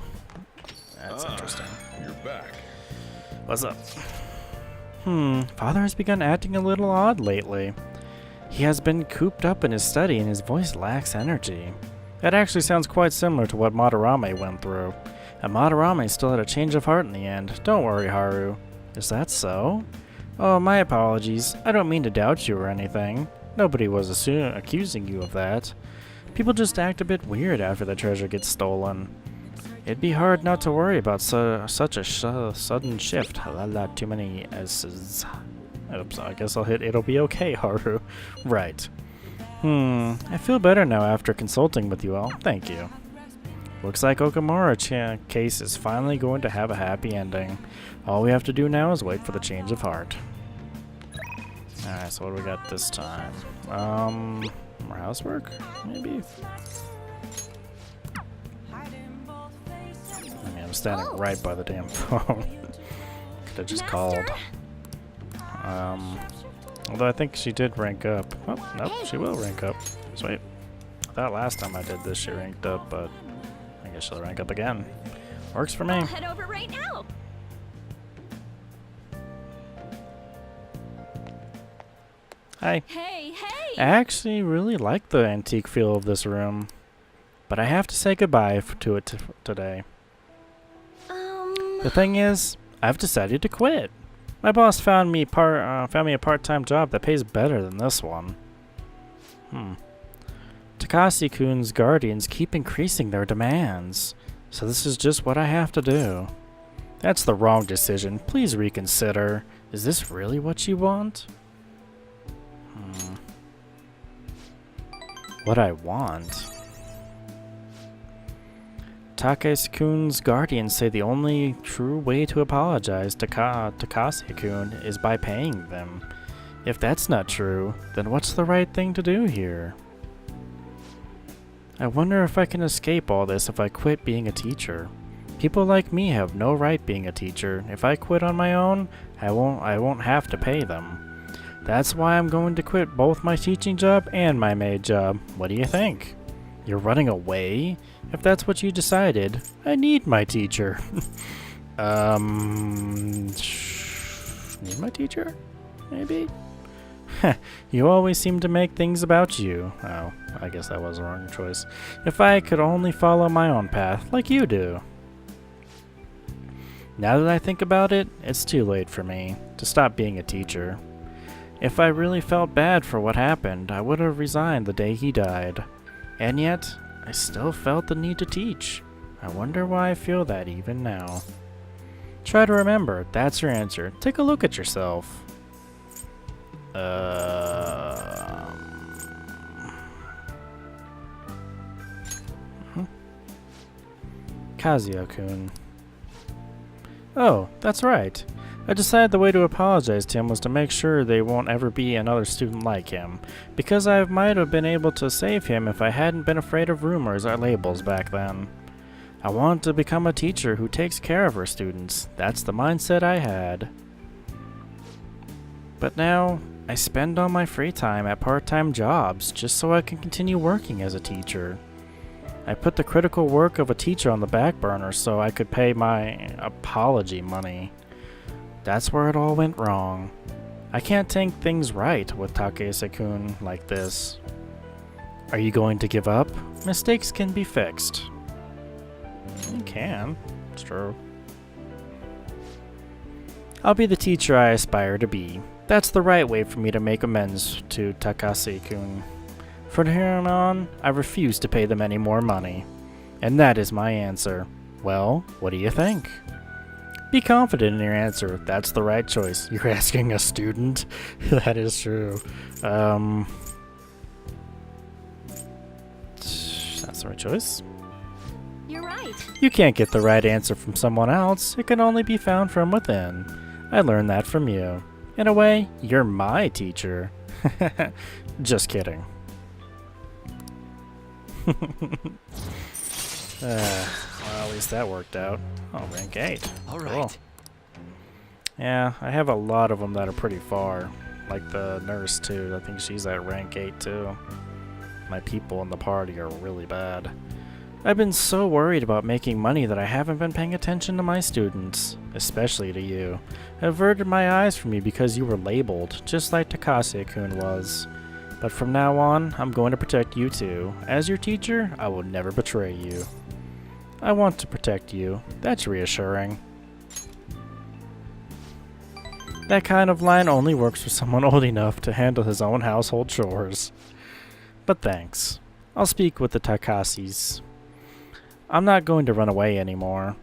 That's interesting. You're back. What's up? Father has begun acting a little odd lately. He has been cooped up in his study and his voice lacks energy. That actually sounds quite similar to what Madarame went through. And Madarame still had a change of heart in the end. Don't worry, Haru. Is that so? Oh, my apologies. I don't mean to doubt you or anything. Nobody was accusing you of that. People just act a bit weird after the treasure gets stolen. It'd be hard not to worry about such a sudden shift. Too many S's. Oops, I guess I'll hit it'll be okay, Haru. Right. I feel better now after consulting with you all. Thank you. Looks like Okumura case is finally going to have a happy ending. All we have to do now is wait for the change of heart. Alright, so what do we got this time? More housework? Maybe? I mean, I'm standing right by the damn phone. Could have just called. Although I think she did rank up. Oh, nope, she will rank up. Sweet. I thought last time I did this she ranked up, but I guess she'll rank up again. Works for me. I'll head over right now. Hi. Hey, hey! I actually really like the antique feel of this room, but I have to say goodbye to it today. The thing is, I've decided to quit. My boss found me a part-time job that pays better than this one. Takashi-kun's guardians keep increasing their demands, so this is just what I have to do. That's the wrong decision. Please reconsider. Is this really what you want? What I want? Takashi-kun's guardians say the only true way to apologize to Takashi-kun is by paying them. If that's not true, then what's the right thing to do here? I wonder if I can escape all this if I quit being a teacher. People like me have no right being a teacher. If I quit on my own, I won't have to pay them. That's why I'm going to quit both my teaching job and my maid job. What do you think? You're running away? If that's what you decided, I need my teacher. Need my teacher? Maybe? You always seem to make things about you. Oh, I guess that was the wrong choice. If I could only follow my own path, like you do. Now that I think about it, it's too late for me to stop being a teacher. If I really felt bad for what happened, I would have resigned the day he died. And yet, I still felt the need to teach. I wonder why I feel that even now. Try to remember, that's your answer. Take a look at yourself. Kazuya-kun. Oh, that's right. I decided the way to apologize to him was to make sure there won't ever be another student like him, because I might have been able to save him if I hadn't been afraid of rumors or labels back then. I wanted to become a teacher who takes care of her students. That's the mindset I had. But now, I spend all my free time at part-time jobs just so I can continue working as a teacher. I put the critical work of a teacher on the back burner so I could pay my apology money. That's where it all went wrong. I can't take things right with Takashi-kun like this. Are you going to give up? Mistakes can be fixed. You can. It's true. I'll be the teacher I aspire to be. That's the right way for me to make amends to Takashi-kun. From here on, I refuse to pay them any more money. And that is my answer. Well, what do you think? Be confident in your answer. That's the right choice. You're asking a student? That is true. That's the right choice. You're right. You can't get the right answer from someone else. It can only be found from within. I learned that from you. In a way, you're my teacher. Just kidding. Well, at least that worked out. Oh, rank 8. All right. Cool. Yeah, I have a lot of them that are pretty far. Like the nurse, too. I think she's at rank 8, too. My people in the party are really bad. I've been so worried about making money that I haven't been paying attention to my students. Especially to you. I averted my eyes from you because you were labeled, just like Takashi-kun was. But from now on, I'm going to protect you too. As your teacher, I will never betray you. I want to protect you. That's reassuring. That kind of line only works for someone old enough to handle his own household chores. But thanks. I'll speak with the Takashis. I'm not going to run away anymore.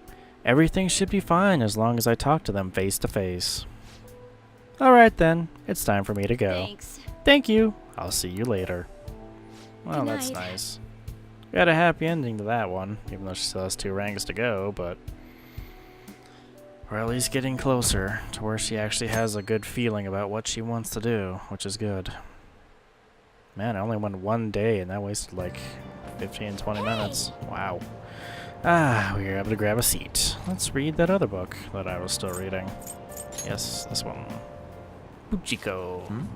Everything should be fine as long as I talk to them face to face. Alright then, it's time for me to go. Thanks. Thank you. I'll see you later. Well, Good that's night. nice. We had a happy ending to that one, even though she still has 2 ranks to go, but we're at least getting closer to where she actually has a good feeling about what she wants to do, which is good. Man, I only went 1 day and that wasted like 15, 20 minutes. Wow. Ah, we were able to grab a seat. Let's read that other book that I was still reading. Yes, this one. Buchiko.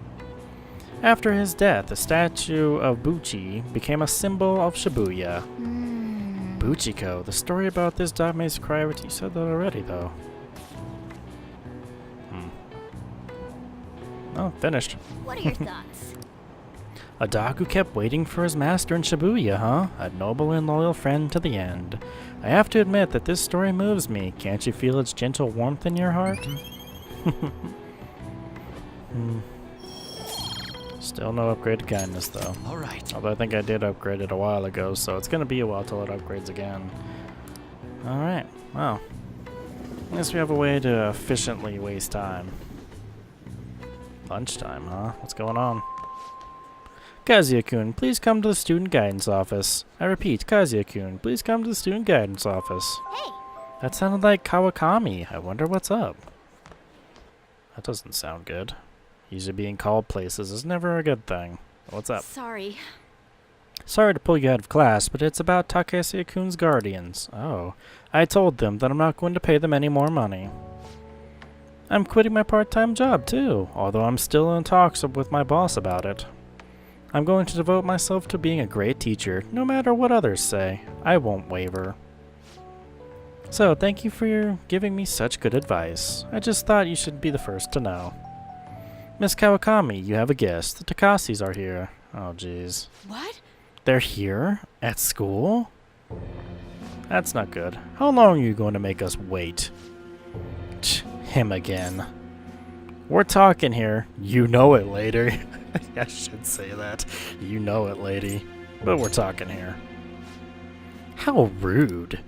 After his death, the statue of Buchi became a symbol of Shibuya. Buchiko, the story about this dog makes cry. You said that already, though. Oh, finished. What are your thoughts? A dog who kept waiting for his master in Shibuya, huh? A noble and loyal friend to the end. I have to admit that this story moves me. Can't you feel its gentle warmth in your heart? Still no upgrade to kindness, though. All right. Although I think I did upgrade it a while ago, so it's going to be a while till it upgrades again. Alright, well. I guess we have a way to efficiently waste time. Lunchtime, huh? What's going on? Kazuya-kun, please come to the student guidance office. I repeat, Kazuya-kun, please come to the student guidance office. Hey! That sounded like Kawakami. I wonder what's up. That doesn't sound good. Usually being called places is never a good thing. What's up? Sorry. Sorry to pull you out of class, but it's about Takeshi-kun's guardians. Oh, I told them that I'm not going to pay them any more money. I'm quitting my part-time job too, although I'm still in talks with my boss about it. I'm going to devote myself to being a great teacher, no matter what others say. I won't waver. So, thank you for giving me such good advice. I just thought you should be the first to know. Miss Kawakami, you have a guest. The Takashis are here. Oh, jeez. What? They're here? At school? That's not good. How long are you going to make us wait? Him again. We're talking here. You know it, lady. I should say that. You know it, lady. But we're talking here. How rude.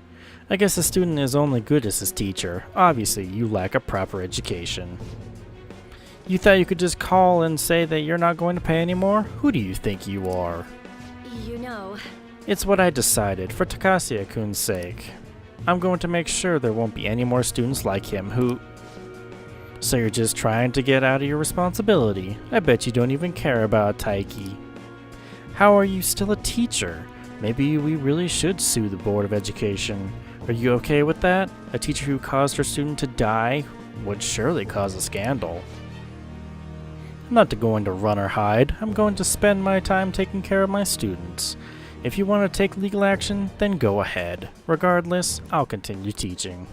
I guess a student is only good as his teacher. Obviously, you lack a proper education. You thought you could just call and say that you're not going to pay anymore? Who do you think you are? You know. It's what I decided, for Takashi-kun's sake. I'm going to make sure there won't be any more students like him who... So you're just trying to get out of your responsibility. I bet you don't even care about Taiki. How are you still a teacher? Maybe we really should sue the Board of Education. Are you okay with that? A teacher who caused her student to die would surely cause a scandal. I'm not going to run or hide. I'm going to spend my time taking care of my students. If you want to take legal action, then go ahead. Regardless, I'll continue teaching.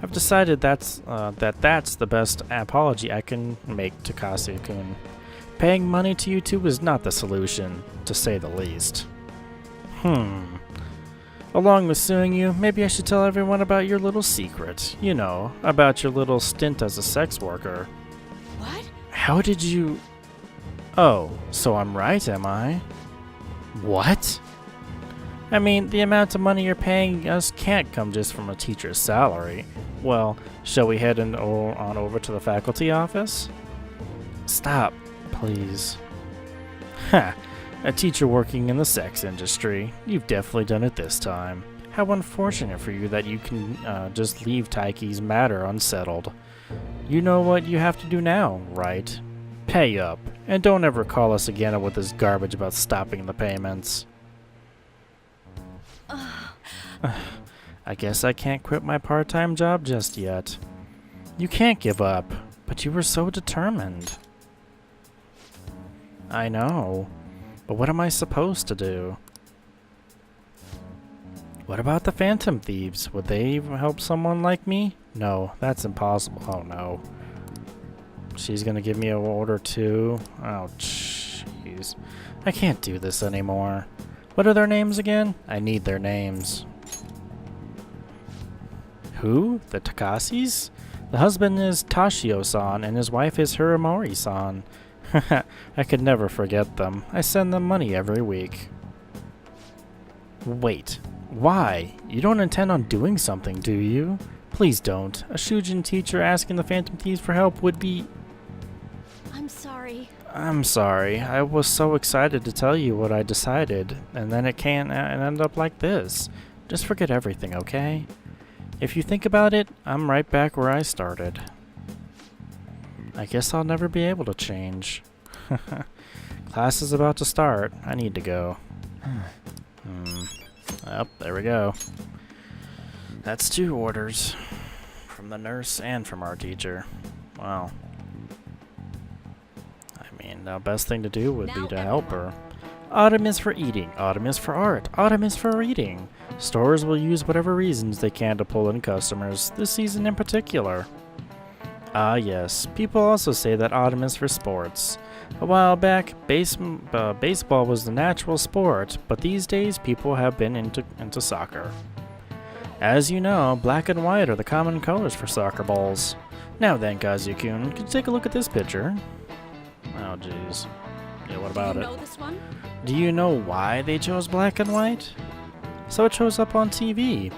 I've decided that's the best apology I can make to Kazuya-kun. Paying money to you two is not the solution, to say the least. Along with suing you, maybe I should tell everyone about your little secret. You know, about your little stint as a sex worker. What? How did you... Oh, so I'm right, am I? What? I mean, the amount of money you're paying us can't come just from a teacher's salary. Well, shall we head on over to the faculty office? Stop, please. Ha! A teacher working in the sex industry. You've definitely done it this time. How unfortunate for you that you can just leave Taiki's matter unsettled. You know what you have to do now, right? Pay up, and don't ever call us again with this garbage about stopping the payments. I guess I can't quit my part-time job just yet. You can't give up, but you were so determined. I know, but what am I supposed to do? What about the Phantom Thieves? Would they help someone like me? No, that's impossible. Oh no. She's gonna give me an order too? Oh jeez. I can't do this anymore. What are their names again? I need their names. Who? The Takasis? The husband is Tashio-san and his wife is Hiramori-san. I could never forget them. I send them money every week. Wait. Why? You don't intend on doing something, do you? Please don't. A Shujin teacher asking the Phantom Thieves for help would be... I'm sorry. I'm sorry. I was so excited to tell you what I decided, and then it can't end up like this. Just forget everything, okay? If you think about it, I'm right back where I started. I guess I'll never be able to change. Class is about to start. I need to go. Oh, there we go. That's 2 orders. From the nurse and from our teacher. Wow. I mean, the best thing to do would be to help her. Autumn is for eating. Autumn is for art. Autumn is for reading. Stores will use whatever reasons they can to pull in customers, this season in particular. Ah yes, people also say that autumn is for sports. A while back, baseball was the natural sport, but these days people have been into soccer. As you know, black and white are the common colors for soccer balls. Now then, Kazuya-kun, could you take a look at this picture? Oh jeez. Yeah, what about it? Do you know this one? Do you know why they chose black and white? So it shows up on TV.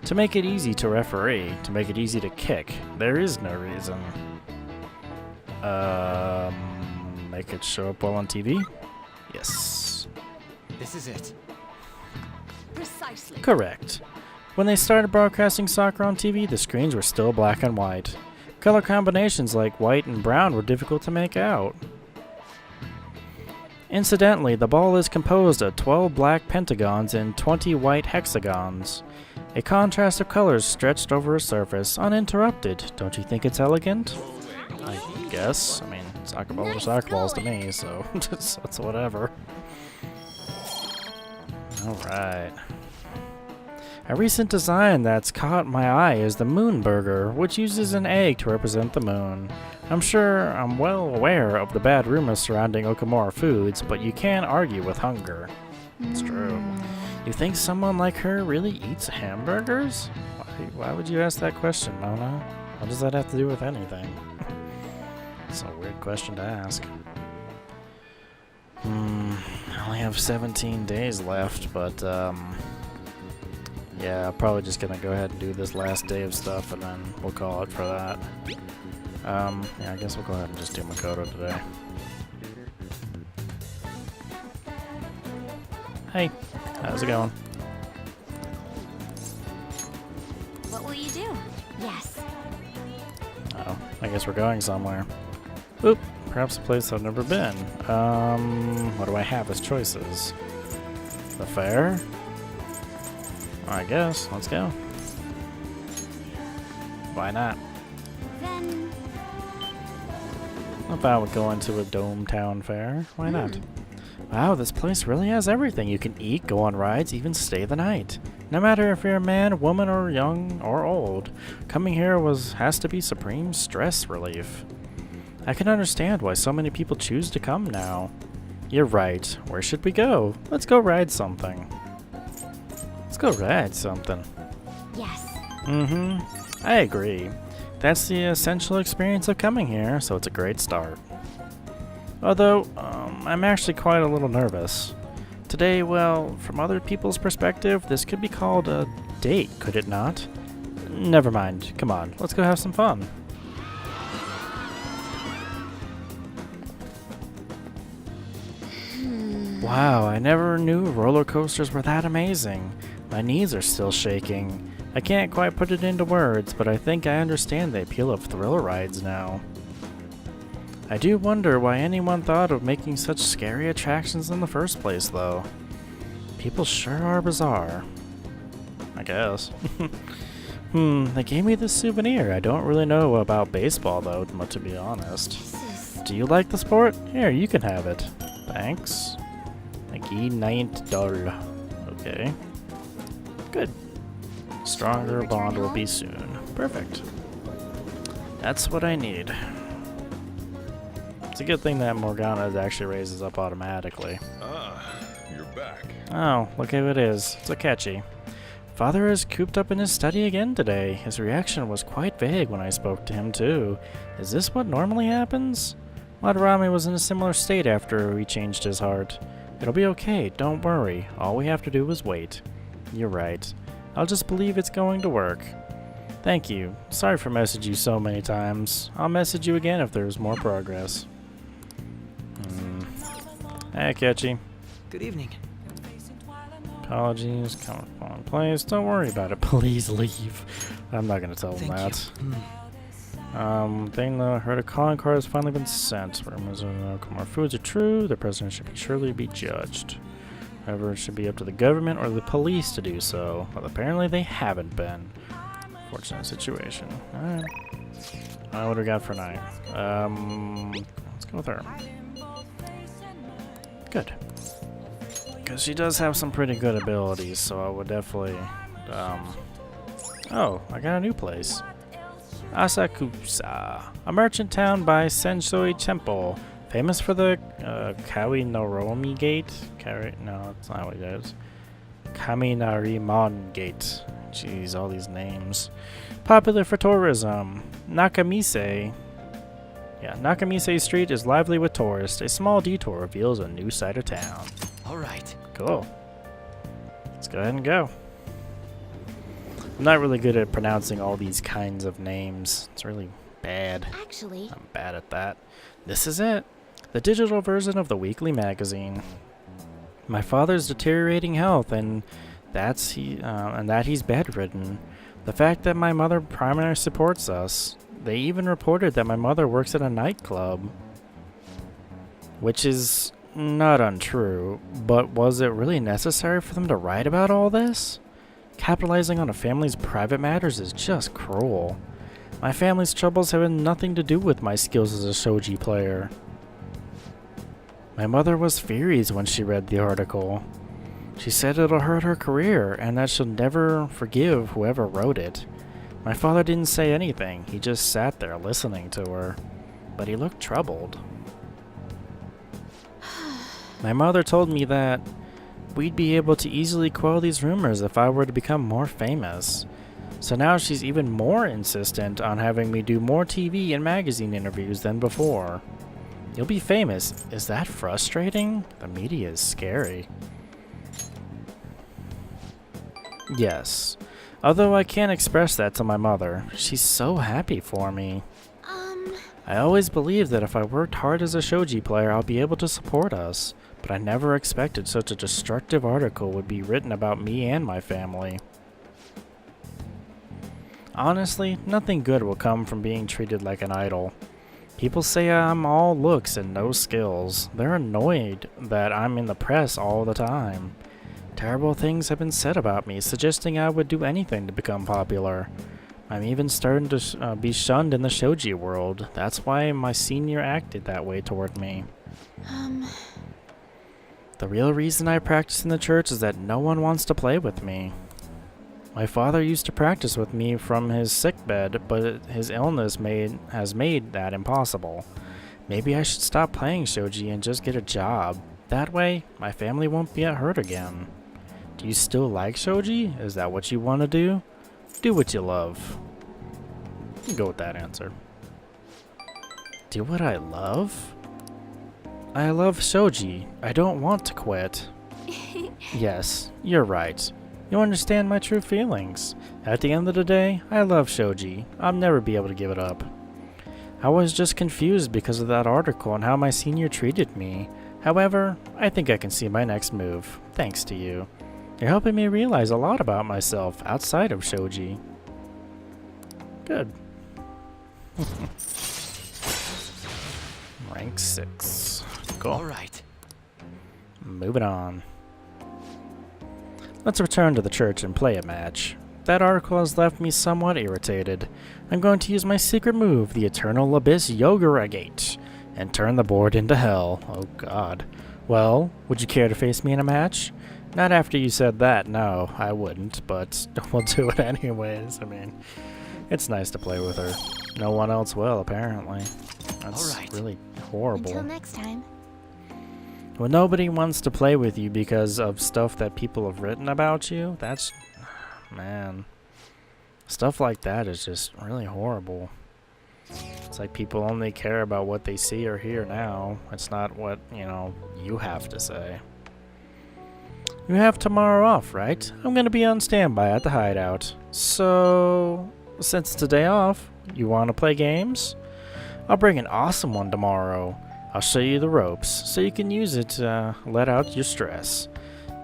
To make it easy to referee, to make it easy to kick. There is no reason. Make it show up well on TV? Yes. This is it. Precisely. Correct. When they started broadcasting soccer on TV, the screens were still black and white. Color combinations like white and brown were difficult to make out. Incidentally, the ball is composed of 12 black pentagons and 20 white hexagons. A contrast of colors stretched over a surface, uninterrupted. Don't you think it's elegant? I guess. I mean, soccer balls are soccer balls to me, so that's whatever. Alright. A recent design that's caught my eye is the Moon Burger, which uses an egg to represent the moon. I'm well aware of the bad rumors surrounding Okumura foods, but you can't argue with hunger. It's true. You think someone like her really eats hamburgers? Why would you ask that question, Mona? What does that have to do with anything? It's a weird question to ask. I only have 17 days left, but yeah, I'm probably just gonna go ahead and do this last day of stuff, and then we'll call it for that. Yeah, I guess we'll go ahead and just do Makoto today. Hey, how's it going? What will you do? Yes. Oh, I guess we're going somewhere. Oop, perhaps a place I've never been. What do I have as choices? The fair? I guess, let's go. Why not? Then... I thought we'd go into a dome town fair. Why not? Wow, this place really has everything. You can eat, go on rides, even stay the night. No matter if you're a man, woman, or young, or old, coming here has to be supreme stress relief. I can understand why so many people choose to come now. You're right. Where should we go? Let's go ride something. Let's go ride something. Yes. I agree. That's the essential experience of coming here, so it's a great start. Although, I'm actually quite a little nervous. Today, well, from other people's perspective, this could be called a date, could it not? Never mind. Come on, let's go have some fun. Wow, I never knew roller coasters were that amazing. My knees are still shaking. I can't quite put it into words, but I think I understand the appeal of thrill rides now. I do wonder why anyone thought of making such scary attractions in the first place, though. People sure are bizarre. I guess. They gave me this souvenir. I don't really know about baseball, though, to be honest. Do you like the sport? Here, you can have it. Thanks. Aquí $9. Okay. Good. Stronger bond will be soon. Perfect. That's what I need. It's a good thing that Morgana actually raises up automatically. Ah, you're back. Oh, look who it is. It's Akechi. Father is cooped up in his study again today. His reaction was quite vague when I spoke to him, too. Is this what normally happens? Madarame was in a similar state after we changed his heart. It'll be okay, don't worry. All we have to do is wait. You're right. I'll just believe it's going to work. Thank you. Sorry for messaging you so many times. I'll message you again if there's more progress. Hey, Akechi. Good evening. Apologies, come on, please. Don't worry about it. Please leave. I'm not gonna tell them that. Thing though, I heard a calling card has finally been sent. Rumors of Okumura foods are true. The president should surely be judged. However, it should be up to the government or the police to do so. But apparently they haven't been. Fortunate situation. Alright. What do we got for tonight? Let's go with her. Good. Because she does have some pretty good abilities, so I would definitely, Oh, I got a new place. Asakusa, a merchant town by Sensoi Temple, famous for the, Kawi Noromi Gate? No, that's not what it is. Kaminarimon Gate. Jeez, all these names. Popular for tourism. Nakamise Street is lively with tourists. A small detour reveals a new side of town. Alright. Cool. Let's go ahead and go. I'm not really good at pronouncing all these kinds of names. It's really bad. Actually, I'm bad at that. This is it. The digital version of the weekly magazine. My father's deteriorating health and that he's bedridden. The fact that my mother primarily supports us. They even reported that my mother works at a nightclub. Which is not untrue, but was it really necessary for them to write about all this? Capitalizing on a family's private matters is just cruel. My family's troubles have nothing to do with my skills as a shogi player. My mother was furious when she read the article. She said it'll hurt her career and that she'll never forgive whoever wrote it. My father didn't say anything, he just sat there listening to her. But he looked troubled. My mother told me that we'd be able to easily quell these rumors if I were to become more famous. So now she's even more insistent on having me do more TV and magazine interviews than before. You'll be famous. Is that frustrating? The media is scary. Yes. Although I can't express that to my mother. She's so happy for me. I always believed that if I worked hard as a shogi player, I'll be able to support us. But I never expected such a destructive article would be written about me and my family. Honestly, nothing good will come from being treated like an idol. People say I'm all looks and no skills. They're annoyed that I'm in the press all the time. Terrible things have been said about me, suggesting I would do anything to become popular. I'm even starting to be shunned in the shogi world. That's why my senior acted that way toward me. The real reason I practice in the church is that no one wants to play with me. My father used to practice with me from his sickbed, but his illness has made that impossible. Maybe I should stop playing shogi and just get a job. That way, my family won't get hurt again. Do you still like shogi? Is that what you want to do? Do what you love. You can go with that answer. Do what I love? I love shogi. I don't want to quit. Yes, you're right. You understand my true feelings. At the end of the day, I love Shoji. I'll never be able to give it up. I was just confused because of that article and how my senior treated me. However, I think I can see my next move, thanks to you. You're helping me realize a lot about myself outside of Shoji. Good. Rank 6. Cool. Alright. Moving on. Let's return to the church and play a match. That article has left me somewhat irritated. I'm going to use my secret move, the Eternal Abyss Yogura Gate, and turn the board into hell. Oh god. Well, would you care to face me in a match? Not after you said that, no, I wouldn't, but we'll do it anyways. I mean, it's nice to play with her. No one else will, apparently. That's really horrible. Until next time. When nobody wants to play with you because of stuff that people have written about you, that's... man. Stuff like that is just really horrible. It's like people only care about what they see or hear now. It's not what, you know, you have to say. You have tomorrow off, right? I'm gonna be on standby at the hideout. So, since it's a day off, you want to play games? I'll bring an awesome one tomorrow. I'll show you the ropes, so you can use it to let out your stress.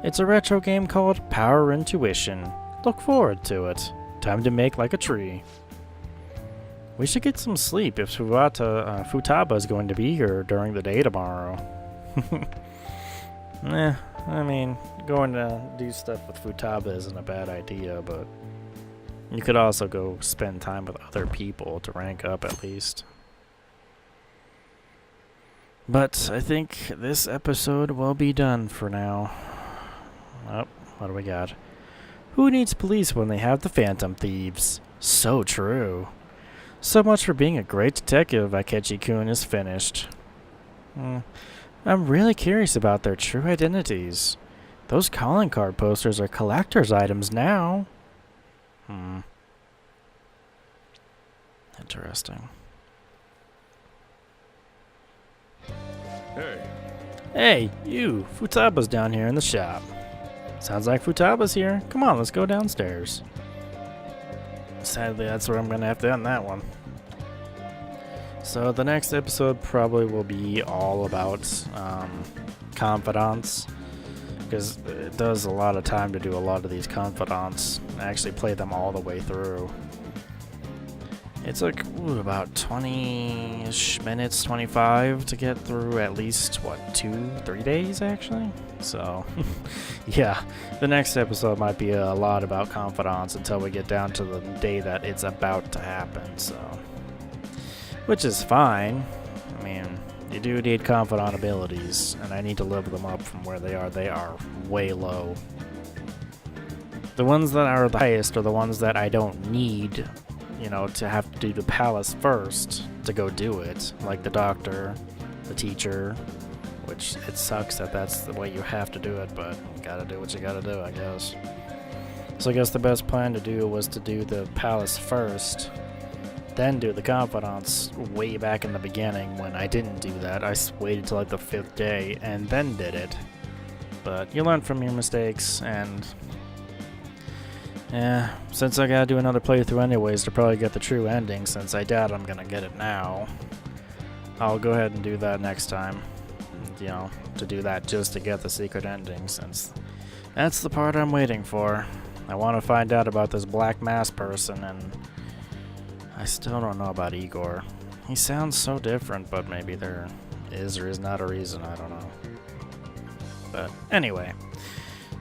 It's a retro game called Power Intuition. Look forward to it. Time to make like a tree. We should get some sleep if Futaba is going to be here during the day tomorrow. I mean, going to do stuff with Futaba isn't a bad idea, but you could also go spend time with other people to rank up at least. But I think this episode will be done for now. Oh, what do we got? Who needs police when they have the Phantom Thieves? So true. So much for being a great detective, Akechi-kun is finished. I'm really curious about their true identities. Those calling card posters are collector's items now. Interesting. Hey, you! Futaba's down here in the shop. Sounds like Futaba's here. Come on, let's go downstairs. Sadly, that's where I'm gonna have to end that one. So the next episode probably will be all about confidants, because it does a lot of time to do a lot of these confidants. I actually play them all the way through. It took about 20-ish minutes, 25 to get through at least, what, 2-3 days actually? So, yeah, the next episode might be a lot about confidants until we get down to the day that it's about to happen, so. Which is fine. I mean, you do need confidant abilities, and I need to level them up from where they are. They are way low. The ones that are the highest are the ones that I don't need, you know, to have to do the palace first to go do it, like the doctor, the teacher, which it sucks that that's the way you have to do it, but you gotta do what you gotta do, I guess. So I guess the best plan to do was to do the palace first, then do the confidants way back in the beginning. When I didn't do that, I waited till like the 5th day and then did it. But you learn from your mistakes, and yeah, since I gotta do another playthrough anyways to probably get the true ending, since I doubt I'm gonna get it now, I'll go ahead and do that next time. You know, to do that just to get the secret ending, since that's the part I'm waiting for. I want to find out about this Black Mask person, and I still don't know about Igor. He sounds so different, but maybe there is or is not a reason, I don't know. But anyway,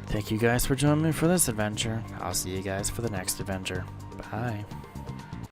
thank you guys for joining me for this adventure. I'll see you guys for the next adventure. Bye.